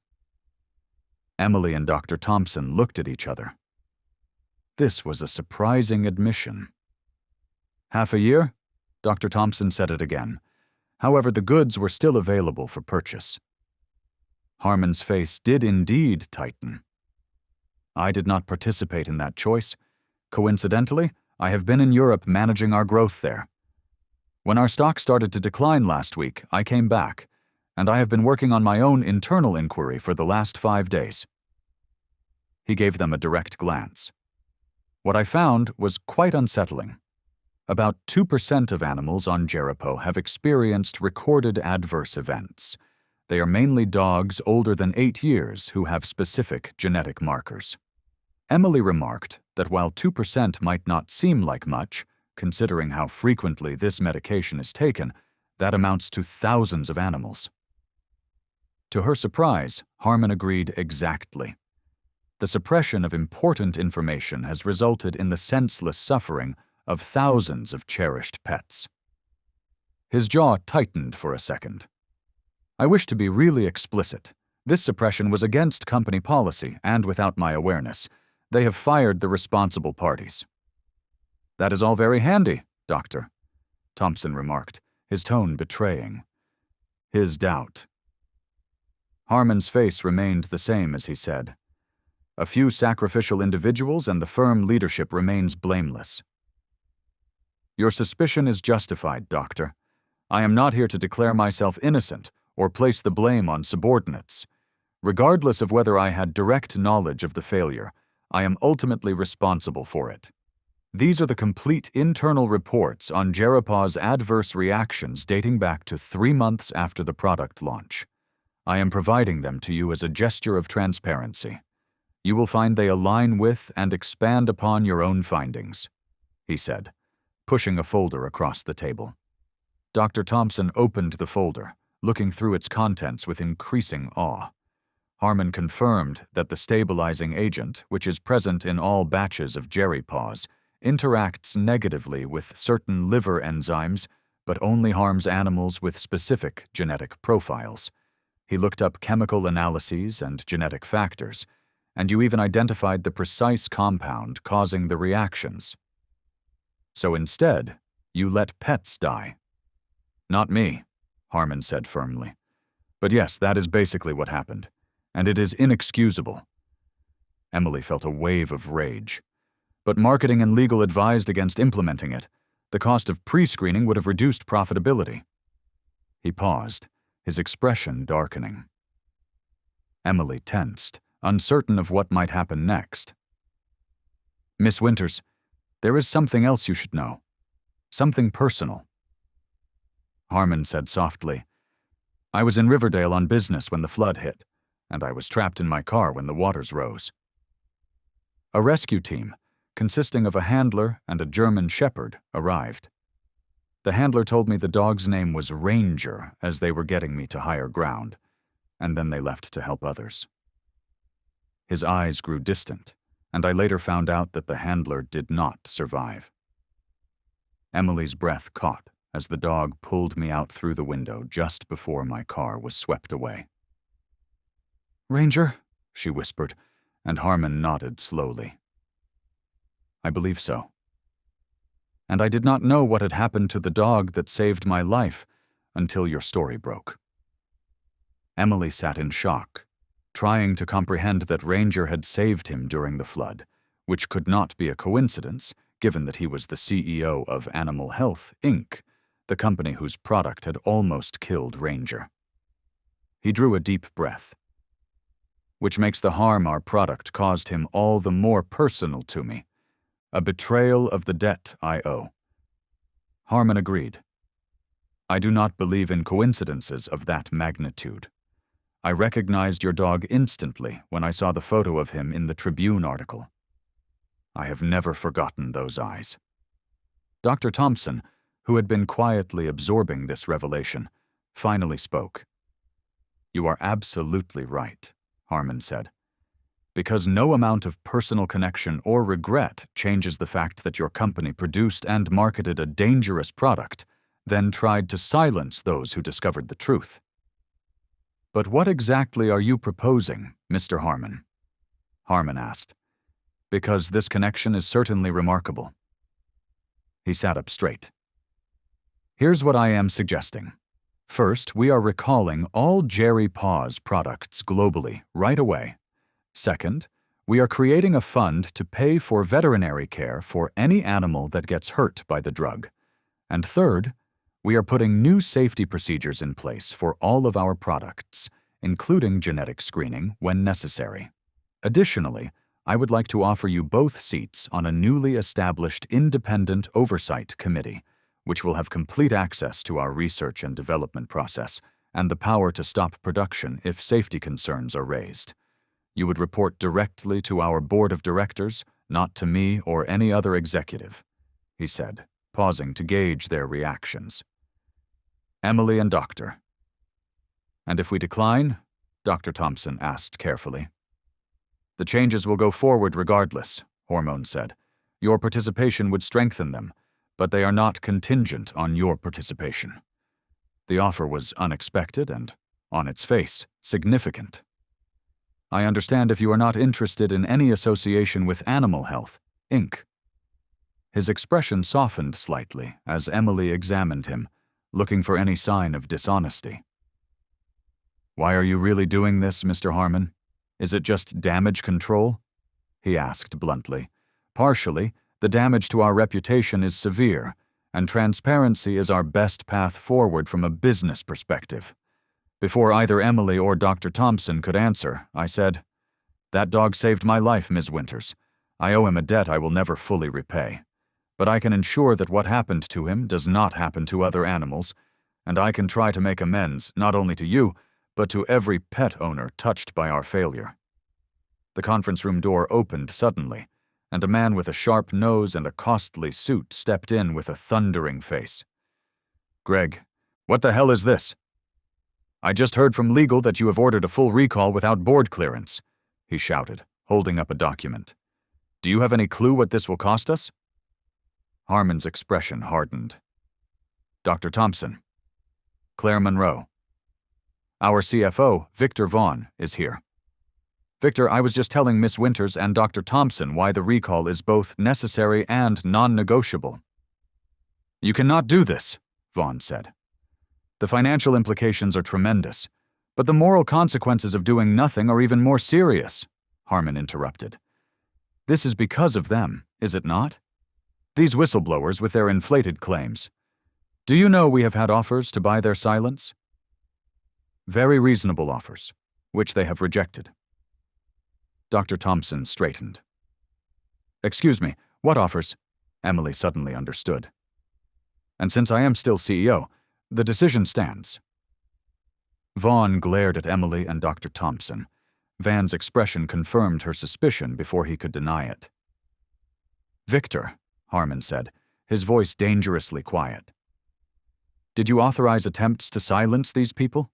Emily and Dr. Thompson looked at each other. This was a surprising admission. "Half a year?" Dr. Thompson said it again. However, the goods were still available for purchase. Harmon's face did indeed tighten. "I did not participate in that choice. Coincidentally, I have been in Europe managing our growth there. When our stock started to decline last week, I came back, and I have been working on my own internal inquiry for the last 5 days." He gave them a direct glance. "What I found was quite unsettling. About 2% of animals on Jeripo have experienced recorded adverse events. They are mainly dogs older than 8 years who have specific genetic markers." Emily remarked that while 2% might not seem like much, considering how frequently this medication is taken, that amounts to thousands of animals. To her surprise, Harmon agreed exactly. The suppression of important information has resulted in the senseless suffering of thousands of cherished pets. His jaw tightened for a second. "I wish to be really explicit. This suppression was against company policy and without my awareness. They have fired the responsible parties." "That is all very handy, Doctor," Thompson remarked, his tone betraying his doubt. Harmon's face remained the same as he said, "A few sacrificial individuals and the firm leadership remains blameless." "Your suspicion is justified, Doctor. I am not here to declare myself innocent or place the blame on subordinates. Regardless of whether I had direct knowledge of the failure, I am ultimately responsible for it. These are the complete internal reports on Jeripaw's adverse reactions dating back to 3 months after the product launch. I am providing them to you as a gesture of transparency. You will find they align with and expand upon your own findings," he said, pushing a folder across the table. Dr. Thompson opened the folder, looking through its contents with increasing awe. Harmon confirmed that the stabilizing agent, which is present in all batches of Jerry Paws, interacts negatively with certain liver enzymes, but only harms animals with specific genetic profiles. He looked up chemical analyses and genetic factors, and you even identified the precise compound causing the reactions. So instead, you let pets die. Not me, Harmon said firmly. But yes, that is basically what happened, and it is inexcusable. Emily felt a wave of rage. But marketing and legal advised against implementing it. The cost of pre-screening would have reduced profitability. He paused, his expression darkening. Emily tensed, uncertain of what might happen next. Miss Winters, there is something else you should know. Something personal. Harmon said softly, I was in Riverdale on business when the flood hit, and I was trapped in my car when the waters rose. A rescue team, consisting of a handler and a German shepherd, arrived. The handler told me the dog's name was Ranger as they were getting me to higher ground, and then they left to help others. His eyes grew distant, and I later found out that the handler did not survive. Emily's breath caught as the dog pulled me out through the window just before my car was swept away. Ranger, she whispered, and Harmon nodded slowly. I believe so. And I did not know what had happened to the dog that saved my life until your story broke. Emily sat in shock, trying to comprehend that Ranger had saved him during the flood, which could not be a coincidence, given that he was the CEO of Animal Health, Inc., the company whose product had almost killed Ranger. He drew a deep breath. Which makes the harm our product caused him all the more personal to me. A betrayal of the debt I owe. Harmon agreed. I do not believe in coincidences of that magnitude. I recognized your dog instantly when I saw the photo of him in the Tribune article. I have never forgotten those eyes. Dr. Thompson, who had been quietly absorbing this revelation, finally spoke. You are absolutely right, Harmon said. Because no amount of personal connection or regret changes the fact that your company produced and marketed a dangerous product, then tried to silence those who discovered the truth. But what exactly are you proposing, Mr. Harmon? Harmon asked. Because this connection is certainly remarkable. He sat up straight. Here's what I am suggesting. First, we are recalling all Jerry Paws products globally right away. Second, we are creating a fund to pay for veterinary care for any animal that gets hurt by the drug. And third, we are putting new safety procedures in place for all of our products, including genetic screening when necessary. Additionally, I would like to offer you both seats on a newly established independent oversight committee, which will have complete access to our research and development process and the power to stop production if safety concerns are raised. You would report directly to our board of directors, not to me or any other executive, he said, pausing to gauge their reactions. Emily and Doctor. And if we decline? Dr. Thompson asked carefully. The changes will go forward regardless, Hormone said. Your participation would strengthen them, but they are not contingent on your participation. The offer was unexpected and, on its face, significant. I understand if you are not interested in any association with Animal Health, Inc. His expression softened slightly as Emily examined him, looking for any sign of dishonesty. Why are you really doing this, Mr. Harmon? Is it just damage control? He asked bluntly. Partially, the damage to our reputation is severe, and transparency is our best path forward from a business perspective. Before either Emily or Dr. Thompson could answer, I said, That dog saved my life, Ms. Winters. I owe him a debt I will never fully repay. But I can ensure that what happened to him does not happen to other animals, and I can try to make amends not only to you, but to every pet owner touched by our failure. The conference room door opened suddenly, and a man with a sharp nose and a costly suit stepped in with a thundering face. Greg, what the hell is this? I just heard from legal that you have ordered a full recall without board clearance, he shouted, holding up a document. Do you have any clue what this will cost us? Harmon's expression hardened. Dr. Thompson. Claire Monroe. Our CFO, Victor Vaughn, is here. Victor, I was just telling Miss Winters and Dr. Thompson why the recall is both necessary and non-negotiable. You cannot do this, Vaughn said. The financial implications are tremendous, but the moral consequences of doing nothing are even more serious, Harmon interrupted. This is because of them, is it not? These whistleblowers with their inflated claims. Do you know we have had offers to buy their silence? Very reasonable offers, which they have rejected. Dr. Thompson straightened. Excuse me, what offers? Emily suddenly understood. And since I am still CEO, the decision stands. Vaughn glared at Emily and Dr. Thompson. Van's expression confirmed her suspicion before he could deny it. Victor, Harmon said, his voice dangerously quiet. Did you authorize attempts to silence these people?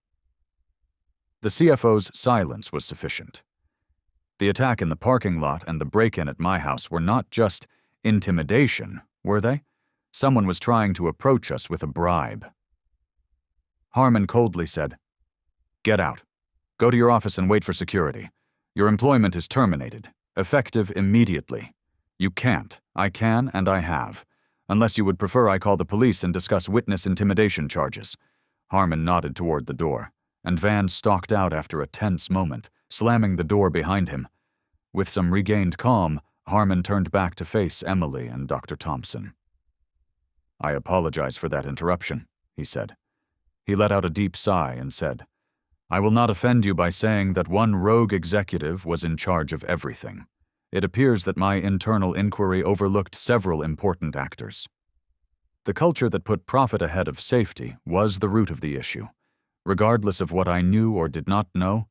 The CFO's silence was sufficient. The attack in the parking lot and the break-in at my house were not just intimidation, were they? Someone was trying to approach us with a bribe. Harmon coldly said, Get out. Go to your office and wait for security. Your employment is terminated, effective immediately. You can't, I can, and I have. Unless you would prefer I call the police and discuss witness intimidation charges. Harmon nodded toward the door, and Van stalked out after a tense moment, slamming the door behind him. With some regained calm, Harmon turned back to face Emily and Dr. Thompson. I apologize for that interruption, he said. He let out a deep sigh and said, I will not offend you by saying that one rogue executive was in charge of everything. It appears that my internal inquiry overlooked several important actors. The culture that put profit ahead of safety was the root of the issue. Regardless of what I knew or did not know,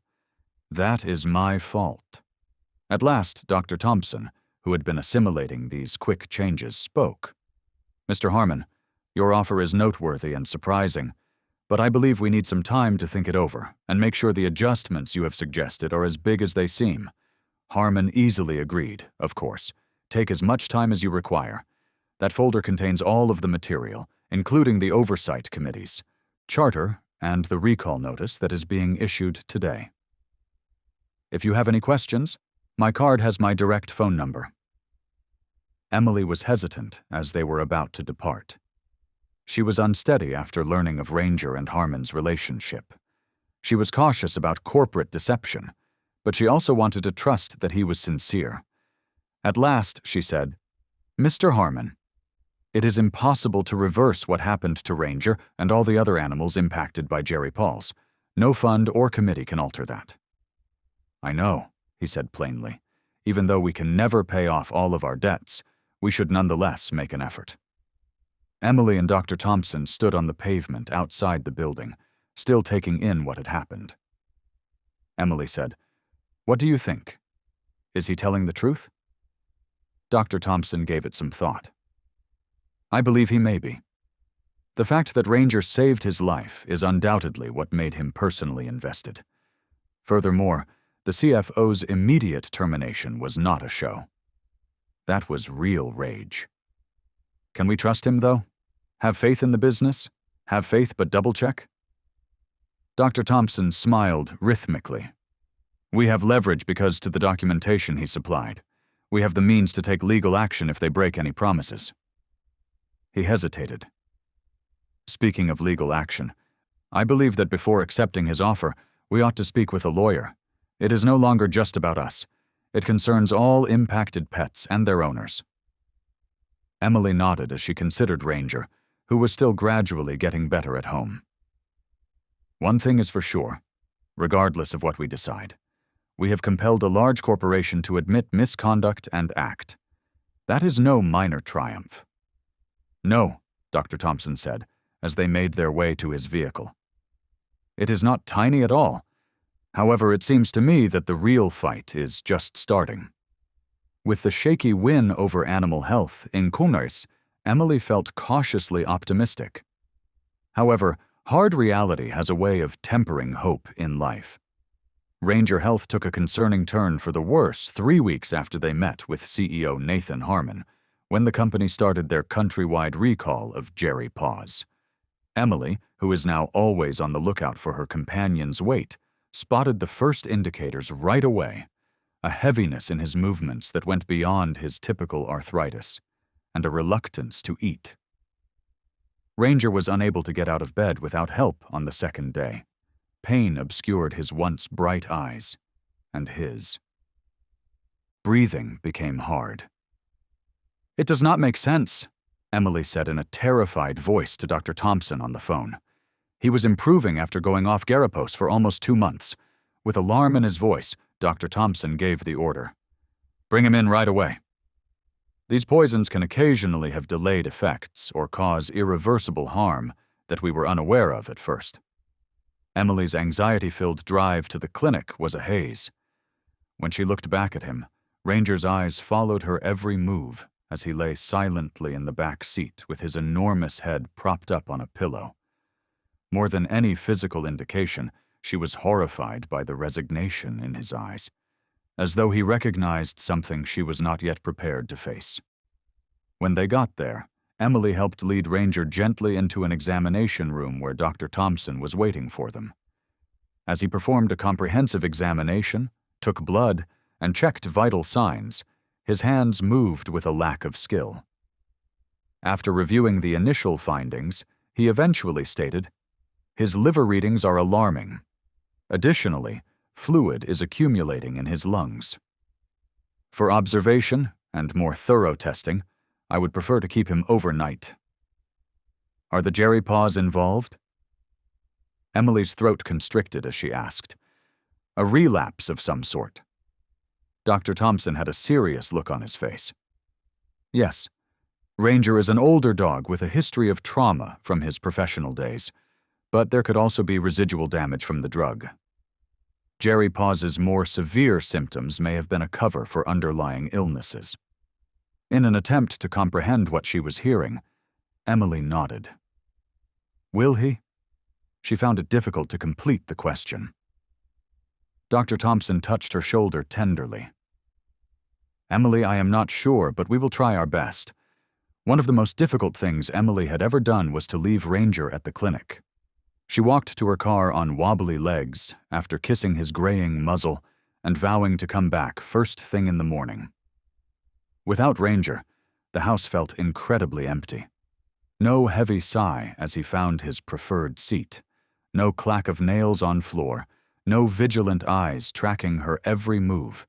that is my fault. At last, Dr. Thompson, who had been assimilating these quick changes, spoke. Mr. Harmon, your offer is noteworthy and surprising, but I believe we need some time to think it over and make sure the adjustments you have suggested are as big as they seem. Harmon easily agreed, of course. Take as much time as you require. That folder contains all of the material, including the oversight committees, charter, and the recall notice that is being issued today. If you have any questions, my card has my direct phone number. Emily was hesitant as they were about to depart. She was unsteady after learning of Ranger and Harmon's relationship. She was cautious about corporate deception, but she also wanted to trust that he was sincere. At last, she said, Mr. Harmon, it is impossible to reverse what happened to Ranger and all the other animals impacted by Jerry Pauls. No fund or committee can alter that. I know, he said plainly. Even though we can never pay off all of our debts, we should nonetheless make an effort. Emily and Dr. Thompson stood on the pavement outside the building, still taking in what had happened. Emily said, What do you think? Is he telling the truth? Dr. Thompson gave it some thought. I believe he may be. The fact that Ranger saved his life is undoubtedly what made him personally invested. Furthermore, the CFO's immediate termination was not a show. That was real rage. Can we trust him, though? Have faith in the business? Have faith but double-check? Dr. Thompson smiled rhythmically. We have leverage because to the documentation he supplied. We have the means to take legal action if they break any promises. He hesitated. Speaking of legal action, I believe that before accepting his offer, we ought to speak with a lawyer. It is no longer just about us. It concerns all impacted pets and their owners. Emily nodded as she considered Ranger, who was still gradually getting better at home. One thing is for sure, regardless of what we decide. We have compelled a large corporation to admit misconduct and act. That is no minor triumph. No, Dr. Thompson said, as they made their way to his vehicle. It is not tiny at all. However, it seems to me that the real fight is just starting. With the shaky win over animal health in Kuners, Emily felt cautiously optimistic. However, hard reality has a way of tempering hope in life. Ranger Health took a concerning turn for the worse 3 weeks after they met with CEO Nathan Harmon, when the company started their countrywide recall of Jerry Paws. Emily, who is now always on the lookout for her companion's weight, spotted the first indicators right away: a heaviness in his movements that went beyond his typical arthritis, and a reluctance to eat. Ranger was unable to get out of bed without help on the second day. Pain obscured his once bright eyes, and his. Breathing became hard. "It does not make sense," Emily said in a terrified voice to Dr. Thompson on the phone. He was improving after going off Garapos for almost 2 months. With alarm in his voice, Dr. Thompson gave the order. "Bring him in right away." These poisons can occasionally have delayed effects or cause irreversible harm that we were unaware of at first. Emily's anxiety-filled drive to the clinic was a haze. When she looked back at him, Ranger's eyes followed her every move as he lay silently in the back seat with his enormous head propped up on a pillow. More than any physical indication, she was horrified by the resignation in his eyes, as though he recognized something she was not yet prepared to face. When they got there, Emily helped lead Ranger gently into an examination room where Dr. Thompson was waiting for them. As he performed a comprehensive examination, took blood, and checked vital signs, his hands moved with a lack of skill. After reviewing the initial findings, he eventually stated, "His liver readings are alarming. Additionally, fluid is accumulating in his lungs. For observation and more thorough testing, I would prefer to keep him overnight." "Are the Jerry Paws involved?" Emily's throat constricted as she asked. "A relapse of some sort." Dr. Thompson had a serious look on his face. "Yes. Ranger is an older dog with a history of trauma from his professional days, but there could also be residual damage from the drug. Jerry Paws's more severe symptoms may have been a cover for underlying illnesses." In an attempt to comprehend what she was hearing, Emily nodded. "Will he?" She found it difficult to complete the question. Dr. Thompson touched her shoulder tenderly. "Emily, I am not sure, but we will try our best. One of the most difficult things Emily had ever done was to leave Ranger at the clinic. She walked to her car on wobbly legs after kissing his graying muzzle and vowing to come back first thing in the morning. Without Ranger, the house felt incredibly empty. No heavy sigh as he found his preferred seat, no clack of nails on floor, no vigilant eyes tracking her every move.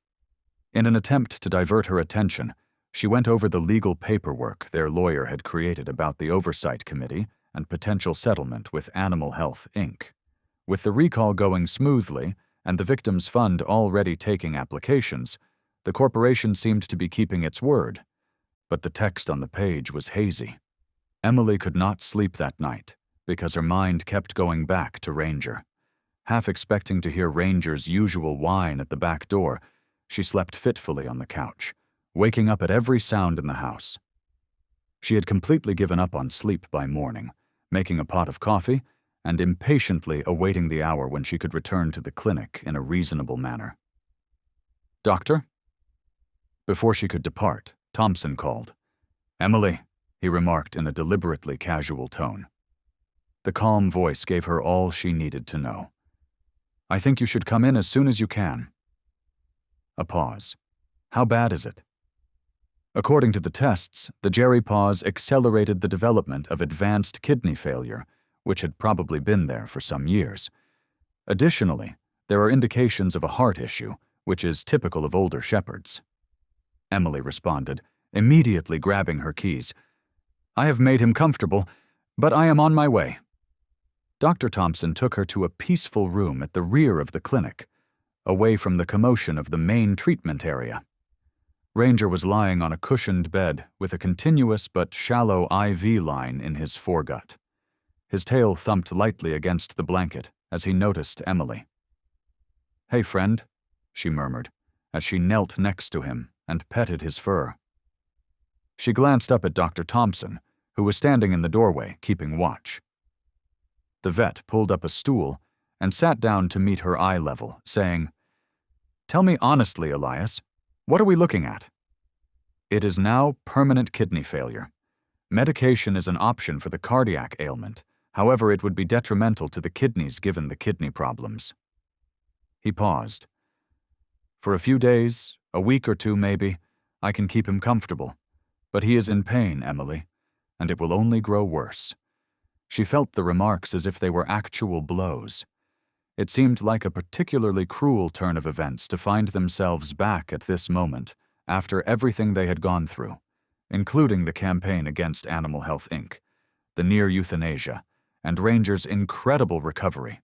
In an attempt to divert her attention, she went over the legal paperwork their lawyer had created about the Oversight Committee and potential settlement with Animal Health, Inc. With the recall going smoothly and the Victims Fund already taking applications, the corporation seemed to be keeping its word, but the text on the page was hazy. Emily could not sleep that night because her mind kept going back to Ranger. Half expecting to hear Ranger's usual whine at the back door, she slept fitfully on the couch, waking up at every sound in the house. She had completely given up on sleep by morning, making a pot of coffee and impatiently awaiting the hour when she could return to the clinic in a reasonable manner. "Doctor?" Before she could depart, Thompson called. "Emily," he remarked in a deliberately casual tone. The calm voice gave her all she needed to know. "I think you should come in as soon as you can." A pause. "How bad is it?" According to the tests, the Jerry Paws accelerated the development of advanced kidney failure, which had probably been there for some years. Additionally, there are indications of a heart issue, which is typical of older shepherds. Emily responded, immediately grabbing her keys. "I have made him comfortable, but I am on my way." Dr. Thompson took her to a peaceful room at the rear of the clinic, away from the commotion of the main treatment area. Ranger was lying on a cushioned bed with a continuous but shallow IV line in his foregut. His tail thumped lightly against the blanket as he noticed Emily. "Hey, friend," she murmured, as she knelt next to him and petted his fur. She glanced up at Dr. Thompson, who was standing in the doorway keeping watch. The vet pulled up a stool and sat down to meet her eye level, saying, "Tell me honestly, Elias, what are we looking at?" "It is now permanent kidney failure. Medication is an option for the cardiac ailment. However, it would be detrimental to the kidneys given the kidney problems." He paused. "For a few days, a week or two maybe, I can keep him comfortable. But he is in pain, Emily, and it will only grow worse." She felt the remarks as if they were actual blows. It seemed like a particularly cruel turn of events to find themselves back at this moment after everything they had gone through, including the campaign against Animal Health Inc., the near euthanasia, and Ranger's incredible recovery.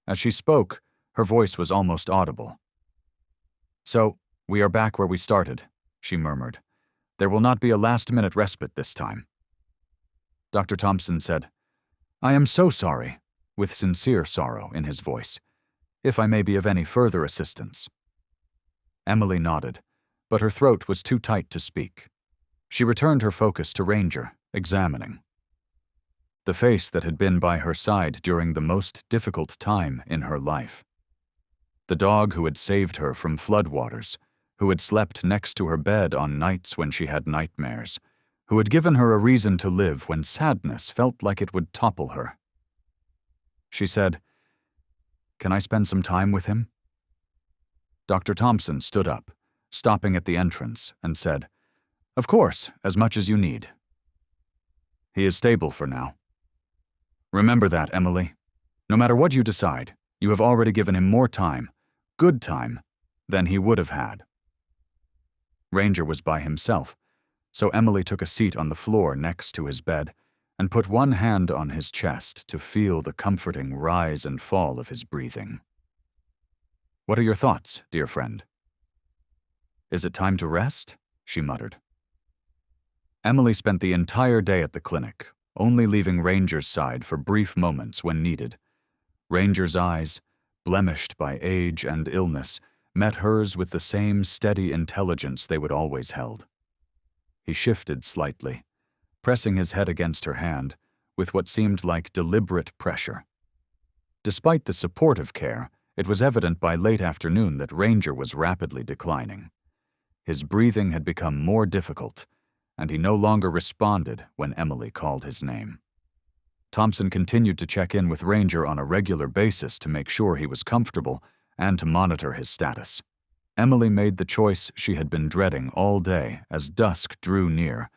As she spoke, her voice was almost audible. "So, we are back where we started," she murmured. "There will not be a last-minute respite this time." Dr. Thompson said, "I am so sorry," with sincere sorrow in his voice. "If I may be of any further assistance." Emily nodded, but her throat was too tight to speak. She returned her focus to Ranger, examining the face that had been by her side during the most difficult time in her life. The dog who had saved her from floodwaters, who had slept next to her bed on nights when she had nightmares, who had given her a reason to live when sadness felt like it would topple her. She said, "Can I spend some time with him?" Dr. Thompson stood up, stopping at the entrance, and said, "Of course, as much as you need. He is stable for now. Remember that, Emily. No matter what you decide, you have already given him more time, good time, than he would have had." Ranger was by himself, so Emily took a seat on the floor next to his bed and put one hand on his chest to feel the comforting rise and fall of his breathing. "What are your thoughts, dear friend?" "Is it time to rest?" she muttered. Emily spent the entire day at the clinic, only leaving Ranger's side for brief moments when needed. Ranger's eyes, blemished by age and illness, met hers with the same steady intelligence they would always held. He shifted slightly, pressing his head against her hand with what seemed like deliberate pressure. Despite the supportive care, it was evident by late afternoon that Ranger was rapidly declining. His breathing had become more difficult, and he no longer responded when Emily called his name. Thompson continued to check in with Ranger on a regular basis to make sure he was comfortable and to monitor his status. Emily made the choice she had been dreading all day as dusk drew near,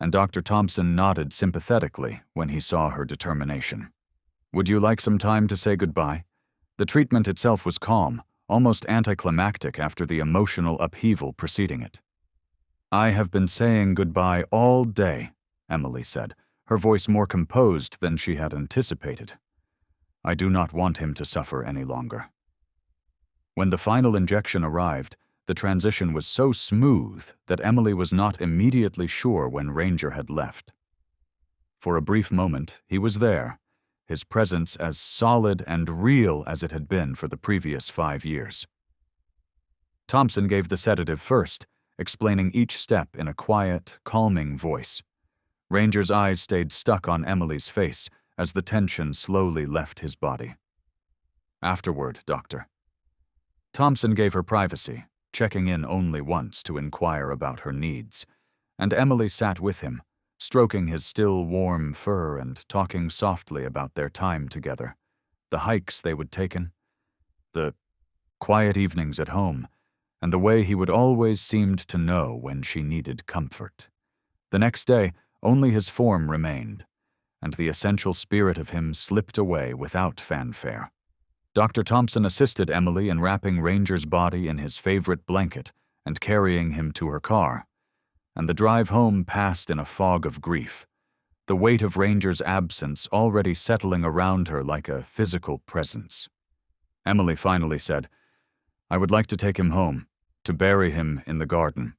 and Dr. Thompson nodded sympathetically when he saw her determination. "Would you like some time to say goodbye?" The treatment itself was calm, almost anticlimactic after the emotional upheaval preceding it. "I have been saying goodbye all day," Emily said, her voice more composed than she had anticipated. "I do not want him to suffer any longer." When the final injection arrived, the transition was so smooth that Emily was not immediately sure when Ranger had left. For a brief moment, he was there, his presence as solid and real as it had been for the previous 5 years. Thompson gave the sedative first, explaining each step in a quiet, calming voice. Ranger's eyes stayed stuck on Emily's face as the tension slowly left his body. "Afterward, doctor." Thompson gave her privacy, checking in only once to inquire about her needs, and Emily sat with him, stroking his still warm fur and talking softly about their time together, the hikes they would taken, the quiet evenings at home, and the way he would always seemed to know when she needed comfort. The next day, only his form remained, and the essential spirit of him slipped away without fanfare. Dr. Thompson assisted Emily in wrapping Ranger's body in his favorite blanket and carrying him to her car, and the drive home passed in a fog of grief, the weight of Ranger's absence already settling around her like a physical presence. Emily finally said, "I would like to take him home, to bury him in the garden."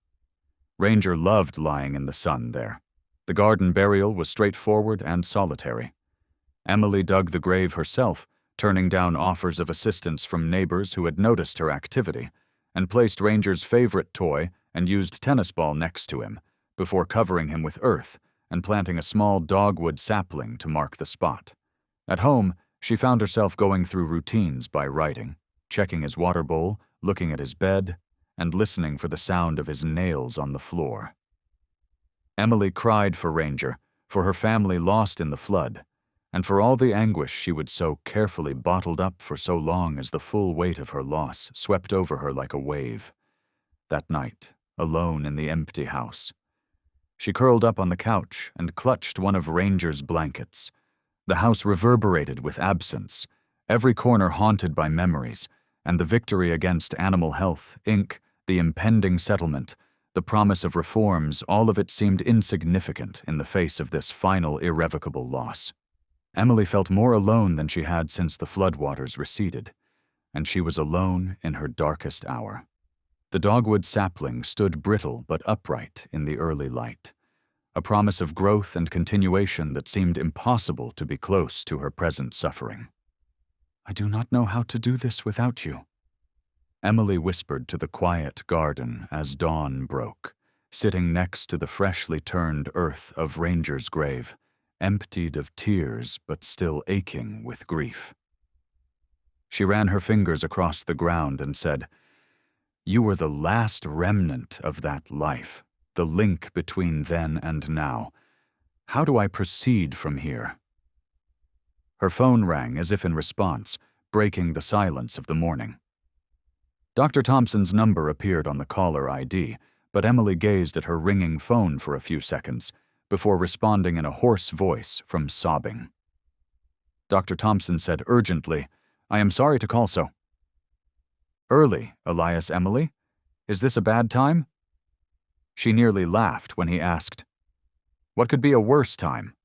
Ranger loved lying in the sun there. The garden burial was straightforward and solitary. Emily dug the grave herself, turning down offers of assistance from neighbors who had noticed her activity, and placed Ranger's favorite toy and used tennis ball next to him, before covering him with earth and planting a small dogwood sapling to mark the spot. At home, she found herself going through routines by writing, checking his water bowl, looking at his bed, and listening for the sound of his nails on the floor. Emily cried for Ranger, for her family lost in the flood, and for all the anguish she would so carefully bottled up for so long as the full weight of her loss swept over her like a wave. That night, alone in the empty house, she curled up on the couch and clutched one of Ranger's blankets. The house reverberated with absence, every corner haunted by memories, and the victory against Animal Health, Inc., the impending settlement, the promise of reforms, all of it seemed insignificant in the face of this final irrevocable loss. Emily felt more alone than she had since the floodwaters receded, and she was alone in her darkest hour. The dogwood sapling stood brittle but upright in the early light, a promise of growth and continuation that seemed impossible to be close to her present suffering. "I do not know how to do this without you," Emily whispered to the quiet garden as dawn broke, sitting next to the freshly turned earth of Ranger's grave, emptied of tears but still aching with grief. She ran her fingers across the ground and said, "You were the last remnant of that life, the link between then and now. How do I proceed from here?" Her phone rang as if in response, breaking the silence of the morning. Dr. Thompson's number appeared on the caller ID, but Emily gazed at her ringing phone for a few seconds before responding in a hoarse voice from sobbing. Dr. Thompson said urgently, "I am sorry to call so early, Elias Emily. Is this a bad time?" She nearly laughed when he asked, "What could be a worse time?"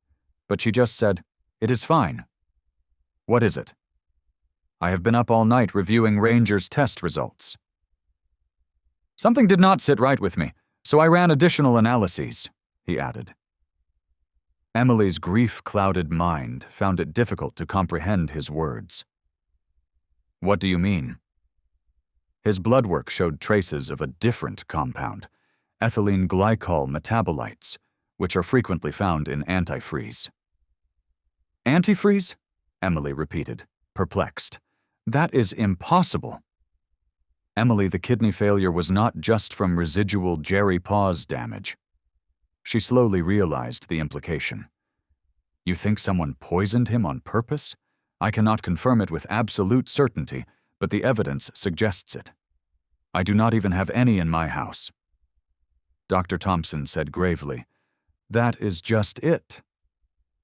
But she just said, "It is fine." "What is it?" "I have been up all night reviewing Ranger's test results. Something did not sit right with me, so I ran additional analyses," he added. Emily's grief-clouded mind found it difficult to comprehend his words. "What do you mean?" His blood work showed traces of a different compound, ethylene glycol metabolites, which are frequently found in antifreeze. "Antifreeze?" Emily repeated, perplexed. "That is impossible." Emily, the kidney failure was not just from residual Jerry Paws damage. She slowly realized the implication. "You think someone poisoned him on purpose? I cannot confirm it with absolute certainty, but the evidence suggests it. I do not even have any in my house." Dr. Thompson said gravely, "That is just it.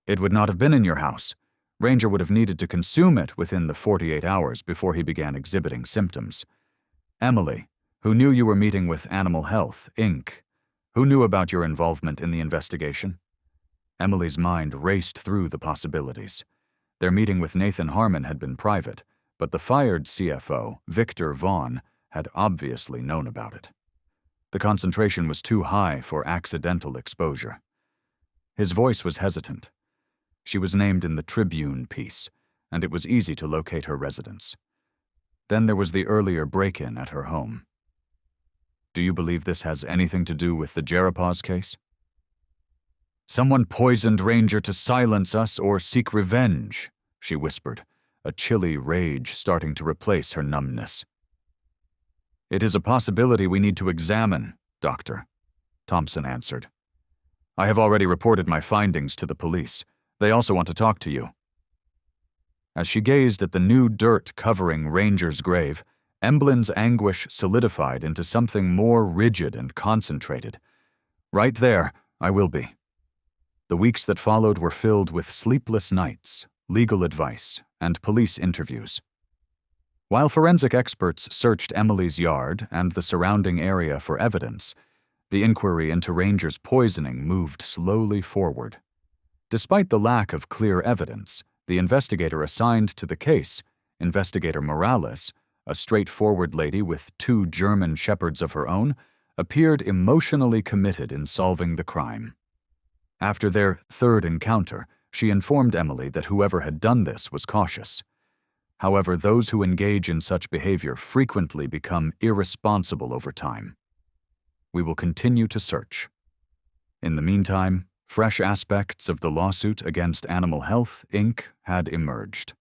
It would not have been in your house. Ranger would have needed to consume it within the 48 hours before he began exhibiting symptoms. Emily, who knew you were meeting with Animal Health, Inc., who knew about your involvement in the investigation?" Emily's mind raced through the possibilities. Their meeting with Nathan Harmon had been private, but the fired CFO, Victor Vaughn, had obviously known about it. The concentration was too high for accidental exposure. His voice was hesitant. She was named in the Tribune piece, and it was easy to locate her residence. Then there was the earlier break-in at her home. "Do you believe this has anything to do with the Jerapaz case?" "Someone poisoned Ranger to silence us or seek revenge," she whispered, a chilly rage starting to replace her numbness. "It is a possibility we need to examine, Doctor," Thompson answered. "I have already reported my findings to the police. They also want to talk to you." As she gazed at the new dirt covering Ranger's grave, Emblin's anguish solidified into something more rigid and concentrated. "Right there, I will be." The weeks that followed were filled with sleepless nights, legal advice, and police interviews. While forensic experts searched Emily's yard and the surrounding area for evidence, the inquiry into Ranger's poisoning moved slowly forward. Despite the lack of clear evidence, the investigator assigned to the case, Investigator Morales, a straightforward lady with 2 German shepherds of her own, appeared emotionally committed in solving the crime. After their third encounter, she informed Emily that whoever had done this was cautious. However, those who engage in such behavior frequently become irresponsible over time. "We will continue to search. In the meantime, Fresh aspects of the lawsuit against Animal Health, Inc. had emerged.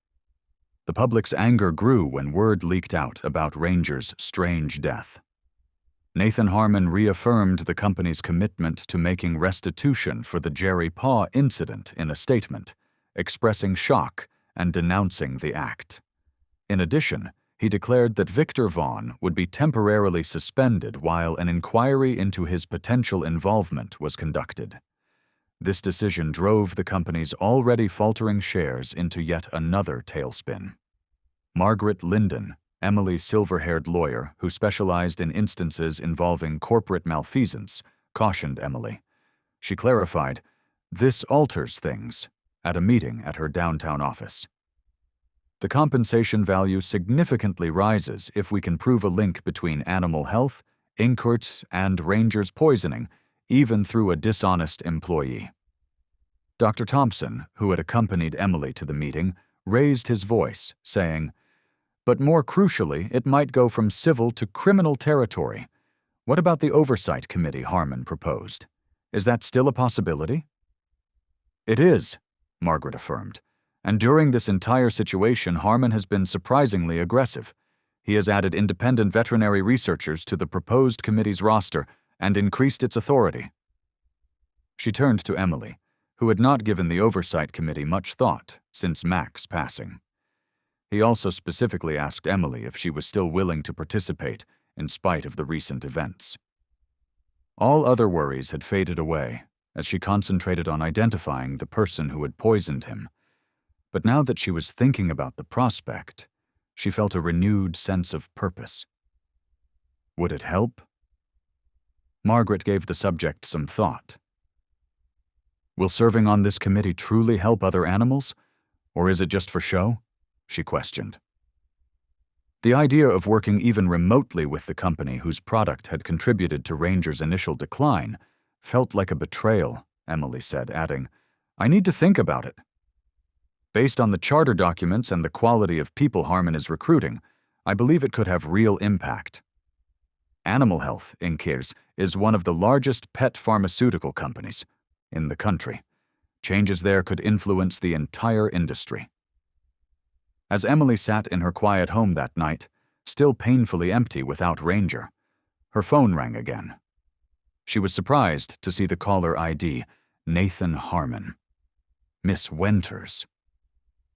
The public's anger grew when word leaked out about Ranger's strange death. Nathan Harmon reaffirmed the company's commitment to making restitution for the Jerry Paw incident in a statement, expressing shock and denouncing the act. In addition, he declared that Victor Vaughn would be temporarily suspended while an inquiry into his potential involvement was conducted. This decision drove the company's already faltering shares into yet another tailspin. Margaret Linden, Emily's silver-haired lawyer who specialized in instances involving corporate malfeasance, cautioned Emily. She clarified, "This alters things," at a meeting at her downtown office. The compensation value significantly rises if we can prove a link between Animal Health, Inkert, and Ranger's poisoning, even through a dishonest employee. Dr. Thompson, who had accompanied Emily to the meeting, raised his voice, saying, "But more crucially, it might go from civil to criminal territory. What about the oversight committee Harmon proposed? Is that still a possibility?" "It is," Margaret affirmed. "And during this entire situation, Harmon has been surprisingly aggressive. He has added independent veterinary researchers to the proposed committee's roster and increased its authority." She turned to Emily, who had not given the oversight committee much thought since Mac's passing. He also specifically asked Emily if she was still willing to participate in spite of the recent events. All other worries had faded away as she concentrated on identifying the person who had poisoned him. But now that she was thinking about the prospect, she felt a renewed sense of purpose. Would it help? Margaret gave the subject some thought. "Will serving on this committee truly help other animals, or is it just for show?" she questioned. The idea of working even remotely with the company whose product had contributed to Ranger's initial decline felt like a betrayal, Emily said, adding, "I need to think about it. Based on the charter documents and the quality of people Harmon is recruiting, I believe it could have real impact. Animal Health, Inc. is one of the largest pet pharmaceutical companies in the country. Changes there could influence the entire industry." As Emily sat in her quiet home that night, still painfully empty without Ranger, her phone rang again. She was surprised to see the caller ID, Nathan Harmon. Miss Winters.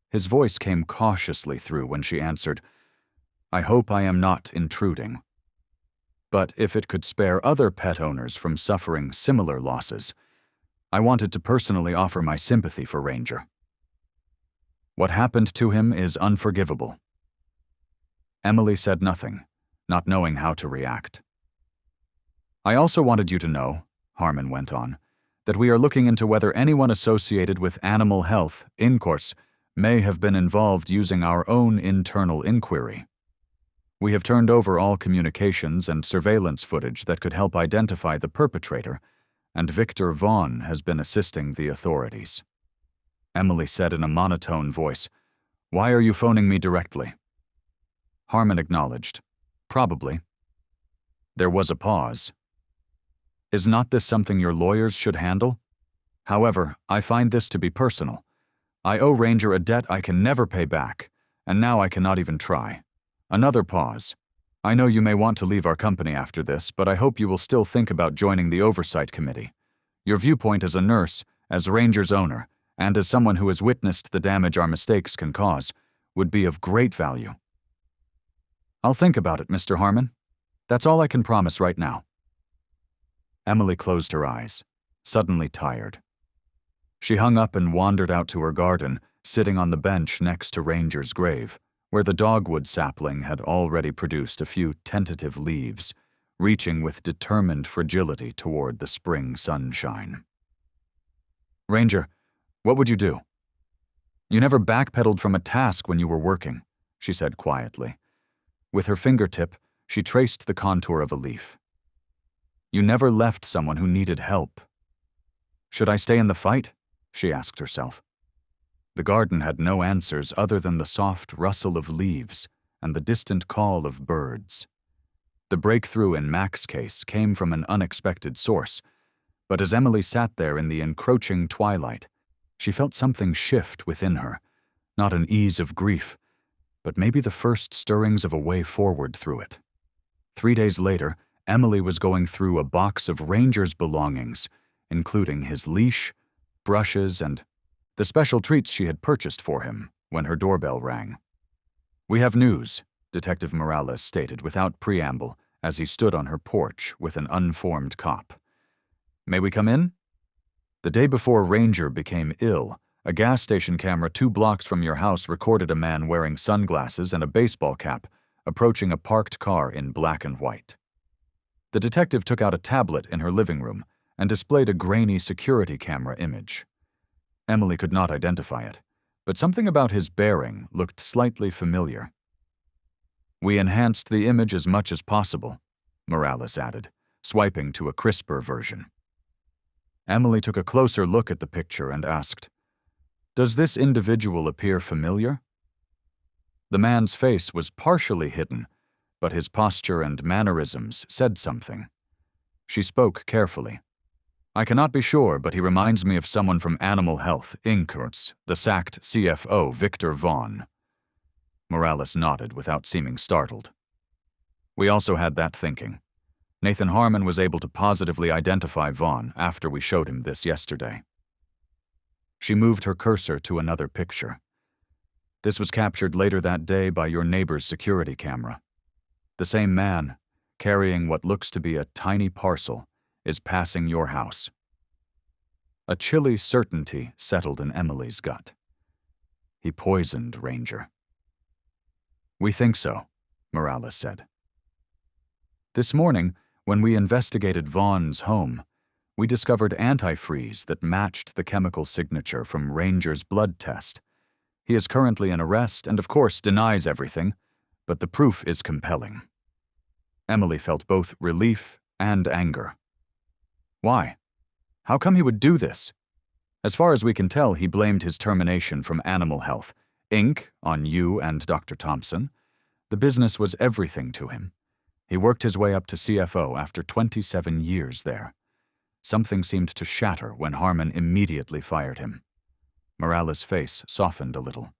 His voice came cautiously through when she answered, "I hope I am not intruding. But if it could spare other pet owners from suffering similar losses, I wanted to personally offer my sympathy for Ranger. What happened to him is unforgivable." Emily said nothing, not knowing how to react. "I also wanted you to know," Harmon went on, "that we are looking into whether anyone associated with Animal Health, Inc. may have been involved using our own internal inquiry. We have turned over all communications and surveillance footage that could help identify the perpetrator, and Victor Vaughn has been assisting the authorities." Emily said in a monotone voice, "Why are you phoning me directly?" Harmon acknowledged, "Probably." There was a pause. "Is not this something your lawyers should handle? However, I find this to be personal. I owe Ranger a debt I can never pay back, and now I cannot even try." Another pause. "I know you may want to leave our company after this, but I hope you will still think about joining the oversight committee. Your viewpoint as a nurse, as Ranger's owner, and as someone who has witnessed the damage our mistakes can cause, would be of great value." "I'll think about it, Mr. Harmon. That's all I can promise right now." Emily closed her eyes, suddenly tired. She hung up and wandered out to her garden, sitting on the bench next to Ranger's grave, where the dogwood sapling had already produced a few tentative leaves, reaching with determined fragility toward the spring sunshine. "Ranger, what would you do?" "You never backpedaled from a task when you were working," she said quietly. With her fingertip, she traced the contour of a leaf. "You never left someone who needed help." "Should I stay in the fight?" she asked herself. The garden had no answers other than the soft rustle of leaves and the distant call of birds. The breakthrough in Mac's case came from an unexpected source, But as Emily sat there in the encroaching twilight, she felt something shift within her, not an ease of grief, but maybe the first stirrings of a way forward through it. 3 days later, Emily was going through a box of Ranger's belongings, including his leash, brushes, and the special treats she had purchased for him when her doorbell rang. "We have news," Detective Morales stated without preamble as he stood on her porch with an unformed cop. "May we come in?" The day before Ranger became ill, a gas station camera 2 blocks from your house recorded a man wearing sunglasses and a baseball cap approaching a parked car in black and white. The detective took out a tablet in her living room and displayed a grainy security camera image. Emily could not identify it, but something about his bearing looked slightly familiar. "We enhanced the image as much as possible," Morales added, swiping to a crisper version. Emily took a closer look at the picture and asked, "Does this individual appear familiar?" The man's face was partially hidden, but his posture and mannerisms said something. She spoke carefully. "I cannot be sure, but he reminds me of someone from Animal Health, Inc. or the sacked CFO, Victor Vaughn." Morales nodded without seeming startled. "We also had that thinking. Nathan Harmon was able to positively identify Vaughn after we showed him this yesterday." She moved her cursor to another picture. "This was captured later that day by your neighbor's security camera. The same man, carrying what looks to be a tiny parcel, is passing your house." A chilly certainty settled in Emily's gut. He poisoned Ranger. "We think so," Morales said. "This morning, when we investigated Vaughn's home, we discovered antifreeze that matched the chemical signature from Ranger's blood test. He is currently in arrest and, of course, denies everything, but the proof is compelling." Emily felt both relief and anger. "Why? How come he would do this?" "As far as we can tell, he blamed his termination from Animal Health, Inc. on you and Dr. Thompson. The business was everything to him. He worked his way up to CFO after 27 years there. Something seemed to shatter when Harmon immediately fired him." Morales' face softened a little.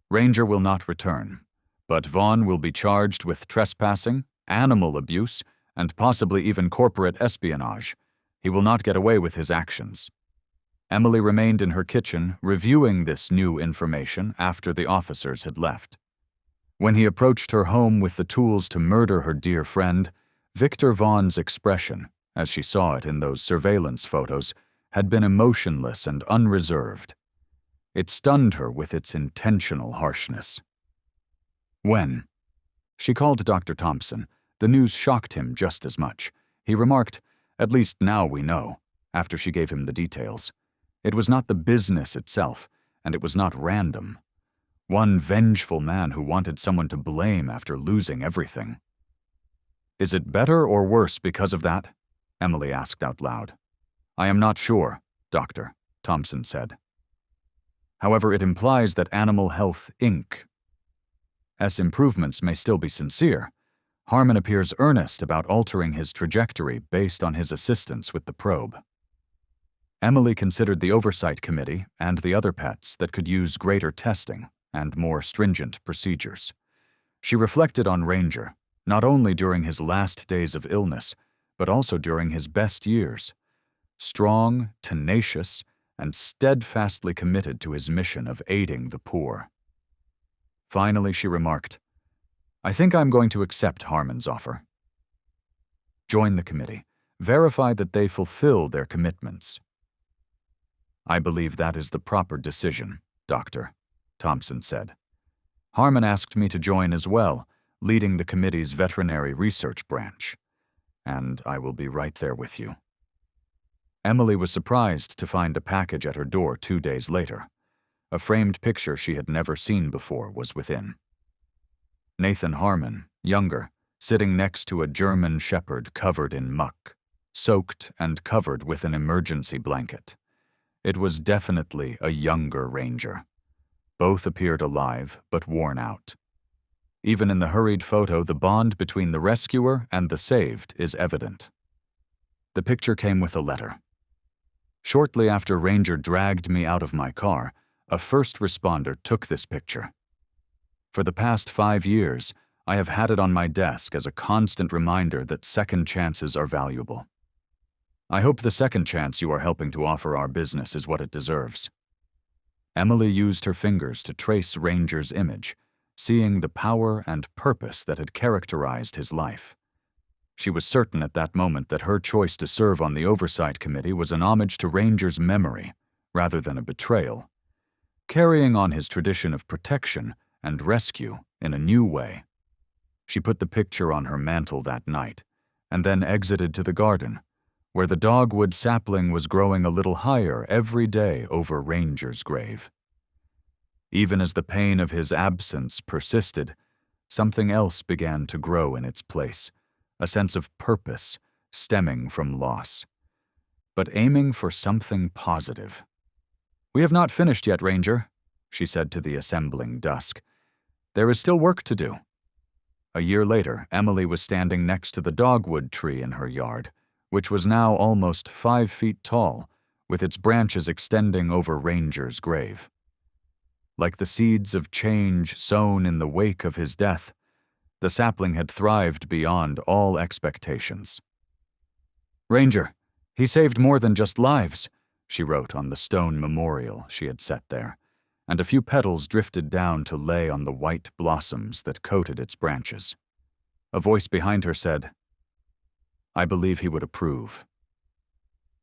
"Ranger will not return, but Vaughn will be charged with trespassing, animal abuse, and possibly even corporate espionage. He will not get away with his actions." Emily remained in her kitchen, reviewing this new information after the officers had left. When he approached her home with the tools to murder her dear friend, Victor Vaughn's expression, as she saw it in those surveillance photos, had been emotionless and unreserved. It stunned her with its intentional harshness. "When?" She called Dr. Thompson. The news shocked him just as much. He remarked, "At least now we know," after she gave him the details. It was not the business itself, and it was not random. One vengeful man who wanted someone to blame after losing everything. "Is it better or worse because of that?" Emily asked out loud. "I am not sure, Doctor," Thompson said. "However, it implies that Animal Health, Inc. S. improvements may still be sincere. Harmon appears earnest about altering his trajectory based on his assistance with the probe." Emily considered the oversight committee and the other pets that could use greater testing and more stringent procedures. She reflected on Ranger, not only during his last days of illness, but also during his best years. Strong, tenacious, and steadfastly committed to his mission of aiding the poor. Finally, she remarked, "I think I'm going to accept Harmon's offer." Join the committee. Verify that they fulfill their commitments. "I believe that is the proper decision, Doctor," Thompson said. "Harmon asked me to join as well, leading the committee's veterinary research branch. And I will be right there with you." Emily was surprised to find a package at her door 2 days later. A framed picture she had never seen before was within. Nathan Harmon, younger, sitting next to a German shepherd covered in muck, soaked and covered with an emergency blanket. It was definitely a younger Ranger. Both appeared alive, but worn out. Even in the hurried photo, the bond between the rescuer and the saved is evident. The picture came with a letter. Shortly after Ranger dragged me out of my car, a first responder took this picture. For the past 5 years, I have had it on my desk as a constant reminder that second chances are valuable. I hope the second chance you are helping to offer our business is what it deserves. Emily used her fingers to trace Ranger's image, seeing the power and purpose that had characterized his life. She was certain at that moment that her choice to serve on the Oversight Committee was an homage to Ranger's memory, rather than a betrayal, carrying on his tradition of protection and rescue in a new way. She put the picture on her mantel that night, and then exited to the garden, where the dogwood sapling was growing a little higher every day over Ranger's grave. Even as the pain of his absence persisted, something else began to grow in its place, a sense of purpose stemming from loss, but aiming for something positive. "We have not finished yet, Ranger," she said to the assembling dusk. "There is still work to do." A year later, Emily was standing next to the dogwood tree in her yard, which was now almost 5 feet tall, with its branches extending over Ranger's grave. Like the seeds of change sown in the wake of his death, the sapling had thrived beyond all expectations. "Ranger, he saved more than just lives," she wrote on the stone memorial she had set there, and a few petals drifted down to lay on the white blossoms that coated its branches. A voice behind her said, "I believe he would approve."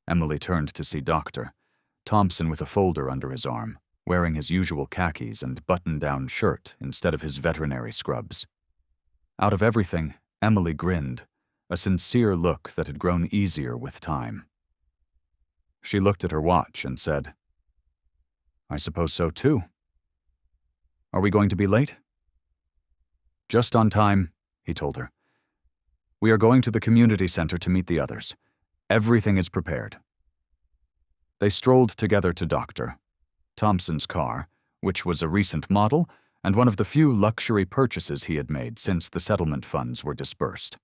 Emily turned to see Dr. Thompson with a folder under his arm, wearing his usual khakis and button-down shirt instead of his veterinary scrubs. Out of everything, Emily grinned, a sincere look that had grown easier with time. She looked at her watch and said, "I suppose so too. Are we going to be late?" "Just on time," he told her. "We are going to the community center to meet the others. Everything is prepared." They strolled together to Dr. Thompson's car, which was a recent model and one of the few luxury purchases he had made since the settlement funds were dispersed.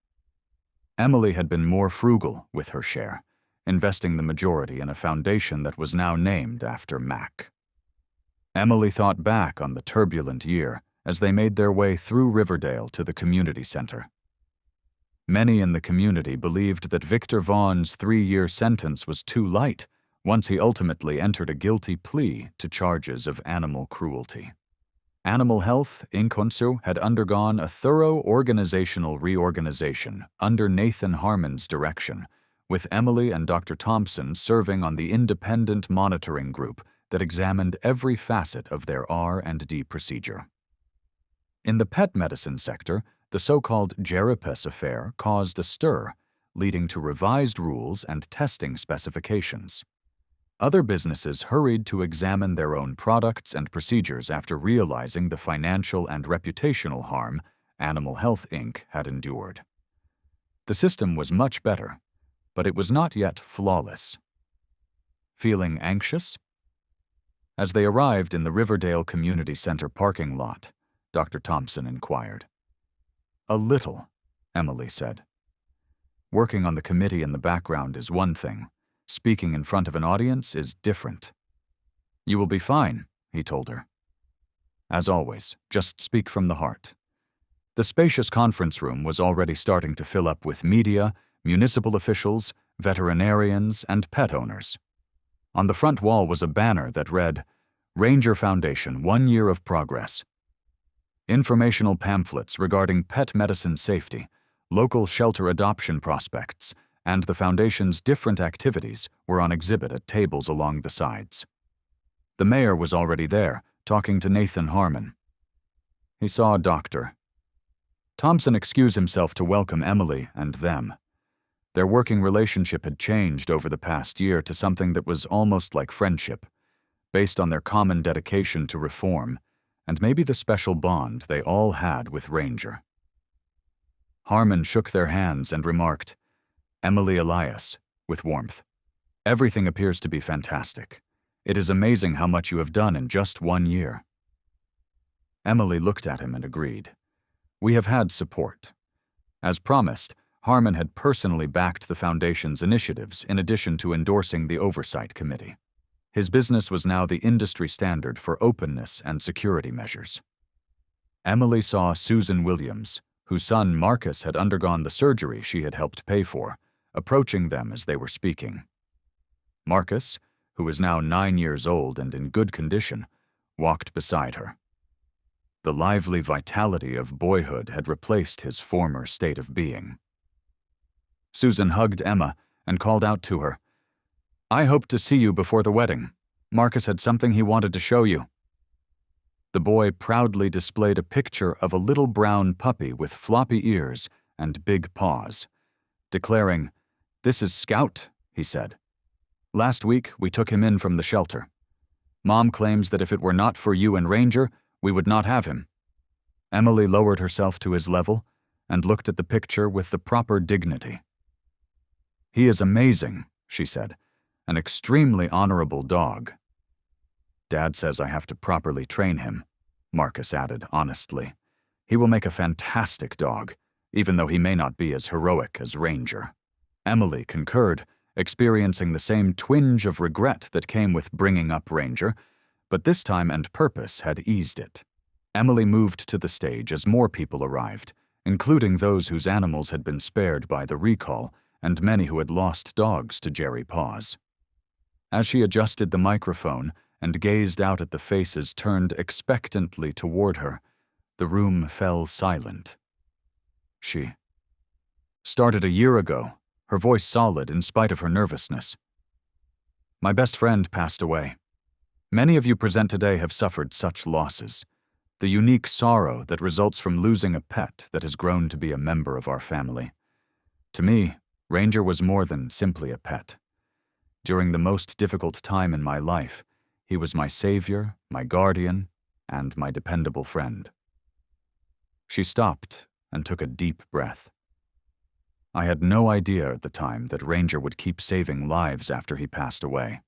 Emily had been more frugal with her share, investing the majority in a foundation that was now named after Mac. Emily thought back on the turbulent year as they made their way through Riverdale to the community center. Many in the community believed that Victor Vaughn's 3-year sentence was too light once he ultimately entered a guilty plea to charges of animal cruelty. Animal Health, Inc. had undergone a thorough organizational reorganization under Nathan Harmon's direction, with Emily and Dr. Thompson serving on the independent monitoring group that examined every facet of their R&D procedure. In the pet medicine sector, the so-called Gerapes affair caused a stir, leading to revised rules and testing specifications. Other businesses hurried to examine their own products and procedures after realizing the financial and reputational harm Animal Health, Inc. had endured. The system was much better, but it was not yet flawless. Feeling anxious? As they arrived in the Riverdale Community Center parking lot, Dr. Thompson inquired. "A little," Emily said. "Working on the committee in the background is one thing. Speaking in front of an audience is different." "You will be fine," he told her. "As always, just speak from the heart." The spacious conference room was already starting to fill up with media, municipal officials, veterinarians, and pet owners. On the front wall was a banner that read, "Ranger Foundation, 1 year of progress." Informational pamphlets regarding pet medicine safety, local shelter adoption prospects, and the Foundation's different activities were on exhibit at tables along the sides. The mayor was already there, talking to Nathan Harmon. He saw Dr. Thompson excuse himself to welcome Emily and them. Their working relationship had changed over the past year to something that was almost like friendship, based on their common dedication to reform, and maybe the special bond they all had with Ranger. Harmon shook their hands and remarked, "Emily Elias," with warmth. "Everything appears to be fantastic. It is amazing how much you have done in just 1 year." Emily looked at him and agreed. "We have had support. As promised, Harmon had personally backed the Foundation's initiatives in addition to endorsing the Oversight Committee. His business was now the industry standard for openness and security measures. Emily saw Susan Williams, whose son Marcus had undergone the surgery she had helped pay for, approaching them as they were speaking. Marcus, who was now 9 years old and in good condition, walked beside her. The lively vitality of boyhood had replaced his former state of being. Susan hugged Emma and called out to her, "I hope to see you before the wedding. Marcus had something he wanted to show you." The boy proudly displayed a picture of a little brown puppy with floppy ears and big paws. Declaring, "This is Scout," he said. "Last week, we took him in from the shelter. Mom claims that if it were not for you and Ranger, we would not have him." Emily lowered herself to his level and looked at the picture with the proper dignity. "He is amazing," she said. "An extremely honorable dog." "Dad says I have to properly train him," Marcus added honestly. "He will make a fantastic dog, even though he may not be as heroic as Ranger." Emily concurred, experiencing the same twinge of regret that came with bringing up Ranger, but this time and purpose had eased it. Emily moved to the stage as more people arrived, including those whose animals had been spared by the recall and many who had lost dogs to Jerry Paws. As she adjusted the microphone and gazed out at the faces turned expectantly toward her, the room fell silent. "She started a year ago," her voice solid in spite of her nervousness. "My best friend passed away. Many of you present today have suffered such losses. The unique sorrow that results from losing a pet that has grown to be a member of our family. To me, Ranger was more than simply a pet. During the most difficult time in my life, he was my savior, my guardian, and my dependable friend." She stopped and took a deep breath. "I had no idea at the time that Ranger would keep saving lives after he passed away.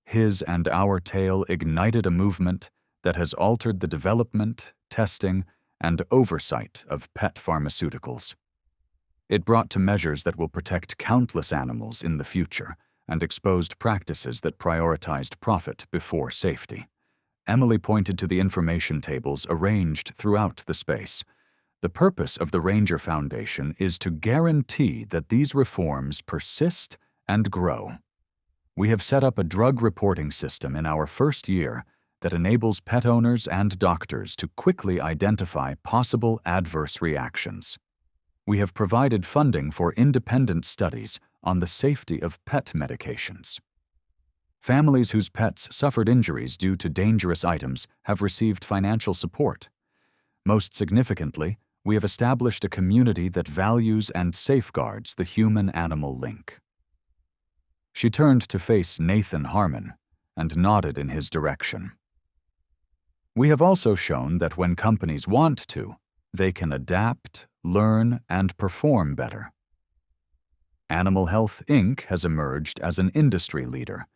His and our tale ignited a movement that has altered the development, testing, and oversight of pet pharmaceuticals. It brought to measures that will protect countless animals in the future and exposed practices that prioritized profit before safety." Emily pointed to the information tables arranged throughout the space. "The purpose of the Ranger Foundation is to guarantee that these reforms persist and grow. We have set up a drug reporting system in our first year that enables pet owners and doctors to quickly identify possible adverse reactions. We have provided funding for independent studies on the safety of pet medications. Families whose pets suffered injuries due to dangerous items have received financial support. Most significantly, we have established a community that values and safeguards the human-animal link." She turned to face Nathan Harmon and nodded in his direction. "We have also shown that when companies want to, they can adapt, learn, and perform better. Animal Health, Inc. has emerged as an industry leader,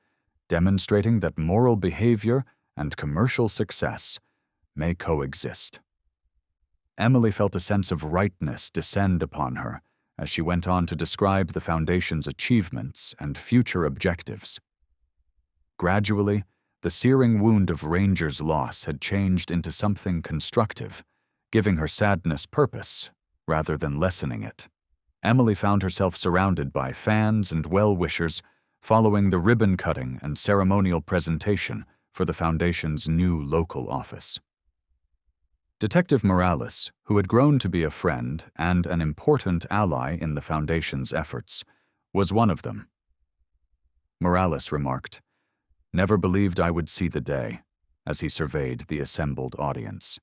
demonstrating that moral behavior and commercial success may coexist." Emily felt a sense of rightness descend upon her as she went on to describe the Foundation's achievements and future objectives. Gradually, the searing wound of Ranger's loss had changed into something constructive, giving her sadness purpose rather than lessening it. Emily found herself surrounded by fans and well-wishers following the ribbon-cutting and ceremonial presentation for the Foundation's new local office. Detective Morales, who had grown to be a friend and an important ally in the Foundation's efforts, was one of them. Morales remarked, "Never believed I would see the day," as he surveyed the assembled audience.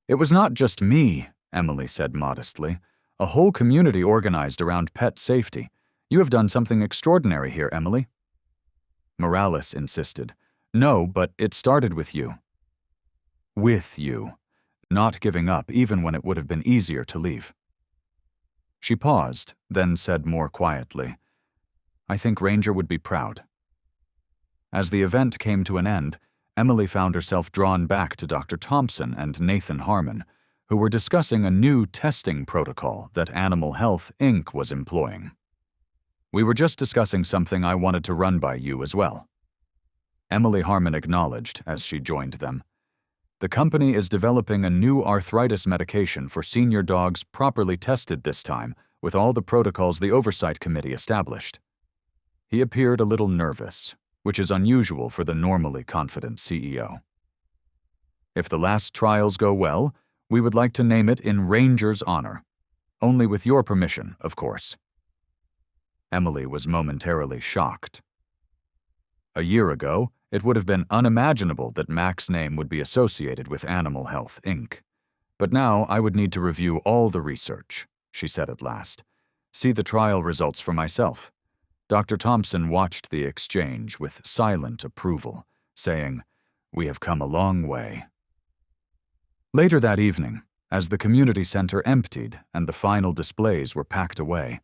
"It was not just me," Emily said modestly. "A whole community organized around pet safety. You have done something extraordinary here, Emily." Morales insisted, "No, but it started with you." "With you," not giving up even when it would have been easier to leave. She paused, then said more quietly, "I think Ranger would be proud." As the event came to an end, Emily found herself drawn back to Dr. Thompson and Nathan Harmon, who were discussing a new testing protocol that Animal Health, Inc. was employing. "We were just discussing something I wanted to run by you as well." Emily Harmon acknowledged as she joined them. "The company is developing a new arthritis medication for senior dogs properly tested this time with all the protocols the Oversight Committee established." He appeared a little nervous, which is unusual for the normally confident CEO. "If the last trials go well, we would like to name it in Ranger's honor. Only with your permission, of course." Emily was momentarily shocked. A year ago, it would have been unimaginable that Mac's name would be associated with Animal Health, Inc. "But now I would need to review all the research," she said at last. "See the trial results for myself." Dr. Thompson watched the exchange with silent approval, saying, "We have come a long way." Later that evening, as the community center emptied and the final displays were packed away,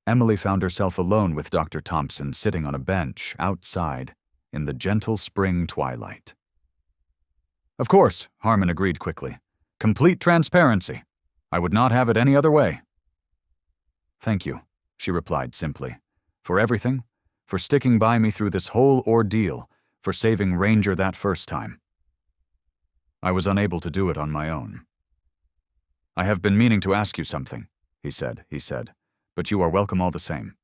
Emily found herself alone with Dr. Thompson sitting on a bench outside in the gentle spring twilight. "Of course," Harmon agreed quickly. "Complete transparency. I would not have it any other way." "Thank you," she replied simply, "for everything, for sticking by me through this whole ordeal, for saving Ranger that first time. I was unable to do it on my own." "I have been meaning to ask you something," he said, "but you are welcome all the same."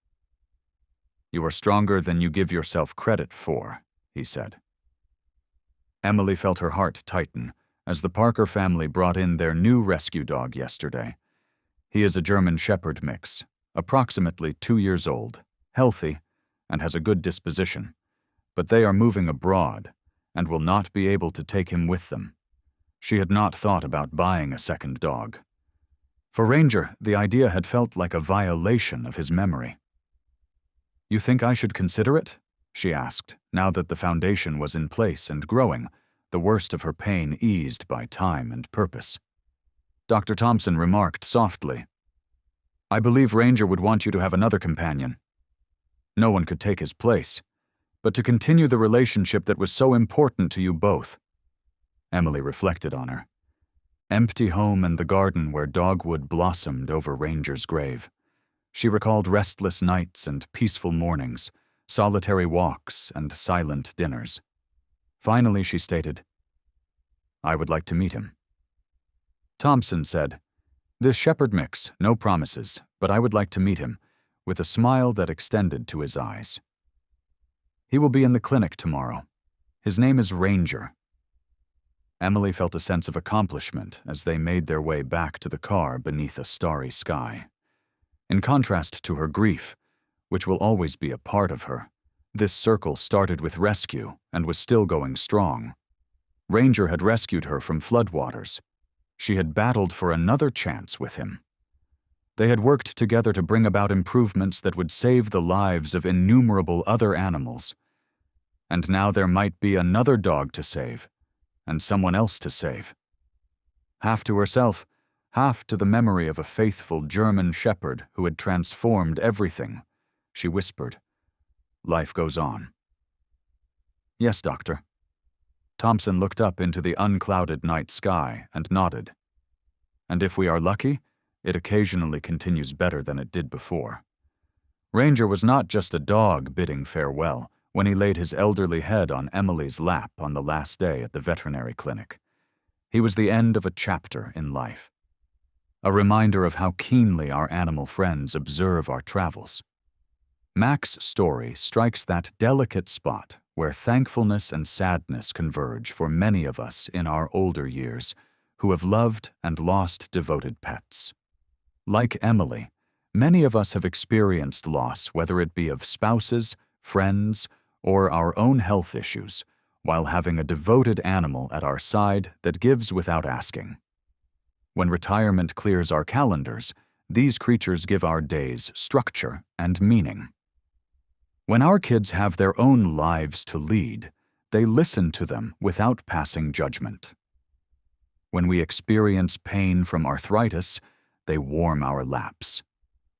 "You are stronger than you give yourself credit for," he said. Emily felt her heart tighten as the Parker family brought in their new rescue dog yesterday. He is a German Shepherd mix, approximately 2 years old, healthy, and has a good disposition, but they are moving abroad and will not be able to take him with them. She had not thought about buying a second dog. For Ranger, the idea had felt like a violation of his memory. "You think I should consider it?" she asked, now that the foundation was in place and growing, the worst of her pain eased by time and purpose. Dr. Thompson remarked softly, "I believe Ranger would want you to have another companion. No one could take his place, but to continue the relationship that was so important to you both." Emily reflected on her empty home and the garden where dogwood blossomed over Ranger's grave. She recalled restless nights and peaceful mornings, solitary walks and silent dinners. Finally, she stated, "I would like to meet him." Thompson said, "This Shepherd mix, no promises, but I would like to meet him," with a smile that extended to his eyes. "He will be in the clinic tomorrow. His name is Ranger." Emily felt a sense of accomplishment as they made their way back to the car beneath a starry sky. In contrast to her grief, which will always be a part of her, this circle started with rescue and was still going strong. Ranger had rescued her from floodwaters. She had battled for another chance with him. They had worked together to bring about improvements that would save the lives of innumerable other animals. And now there might be another dog to save, and someone else to save. Half to herself, half to the memory of a faithful German shepherd who had transformed everything, she whispered, "Life goes on." "Yes, doctor." Thompson looked up into the unclouded night sky and nodded. "And if we are lucky, it occasionally continues better than it did before." Ranger was not just a dog bidding farewell when he laid his elderly head on Emily's lap on the last day at the veterinary clinic. He was the end of a chapter in life. A reminder of how keenly our animal friends observe our travels. Mac's story strikes that delicate spot where thankfulness and sadness converge for many of us in our older years who have loved and lost devoted pets. Like Emily, many of us have experienced loss, whether it be of spouses, friends, or our own health issues, while having a devoted animal at our side that gives without asking. When retirement clears our calendars, these creatures give our days structure and meaning. When our kids have their own lives to lead, they listen to them without passing judgment. When we experience pain from arthritis, they warm our laps.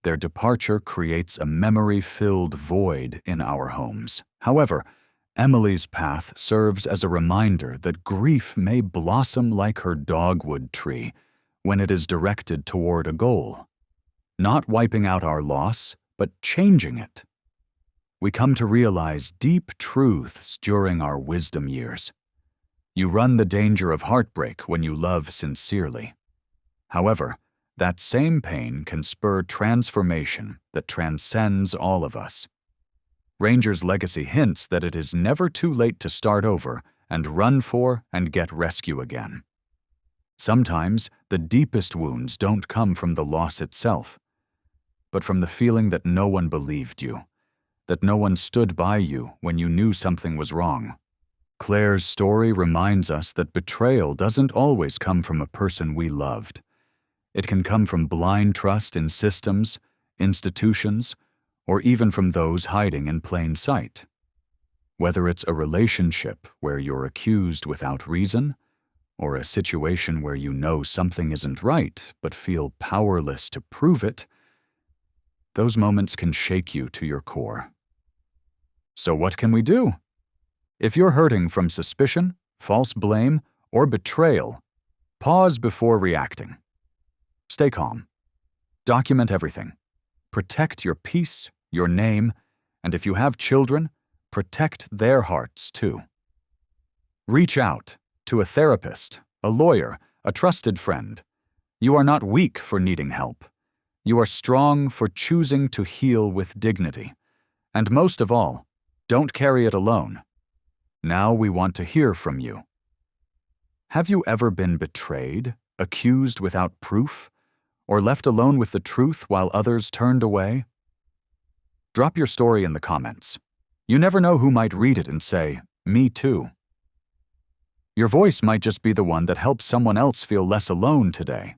Their departure creates a memory-filled void in our homes. However, Emily's path serves as a reminder that grief may blossom like her dogwood tree, when it is directed toward a goal, not wiping out our loss, but changing it. We come to realize deep truths during our wisdom years. You run the danger of heartbreak when you love sincerely. However, that same pain can spur transformation that transcends all of us. Ranger's legacy hints that it is never too late to start over and run for and get rescue again. Sometimes the deepest wounds don't come from the loss itself, but from the feeling that no one believed you, that no one stood by you when you knew something was wrong. Claire's story reminds us that betrayal doesn't always come from a person we loved. It can come from blind trust in systems, institutions, or even from those hiding in plain sight. Whether it's a relationship where you're accused without reason, or a situation where you know something isn't right but feel powerless to prove it, those moments can shake you to your core. So what can we do? If you're hurting from suspicion, false blame, or betrayal, pause before reacting. Stay calm. Document everything. Protect your peace, your name, and if you have children, protect their hearts too. Reach out to a therapist, a lawyer, a trusted friend. You are not weak for needing help. You are strong for choosing to heal with dignity. And most of all, don't carry it alone. Now we want to hear from you. Have you ever been betrayed, accused without proof, or left alone with the truth while others turned away? Drop your story in the comments. You never know who might read it and say, "Me too." Your voice might just be the one that helps someone else feel less alone today.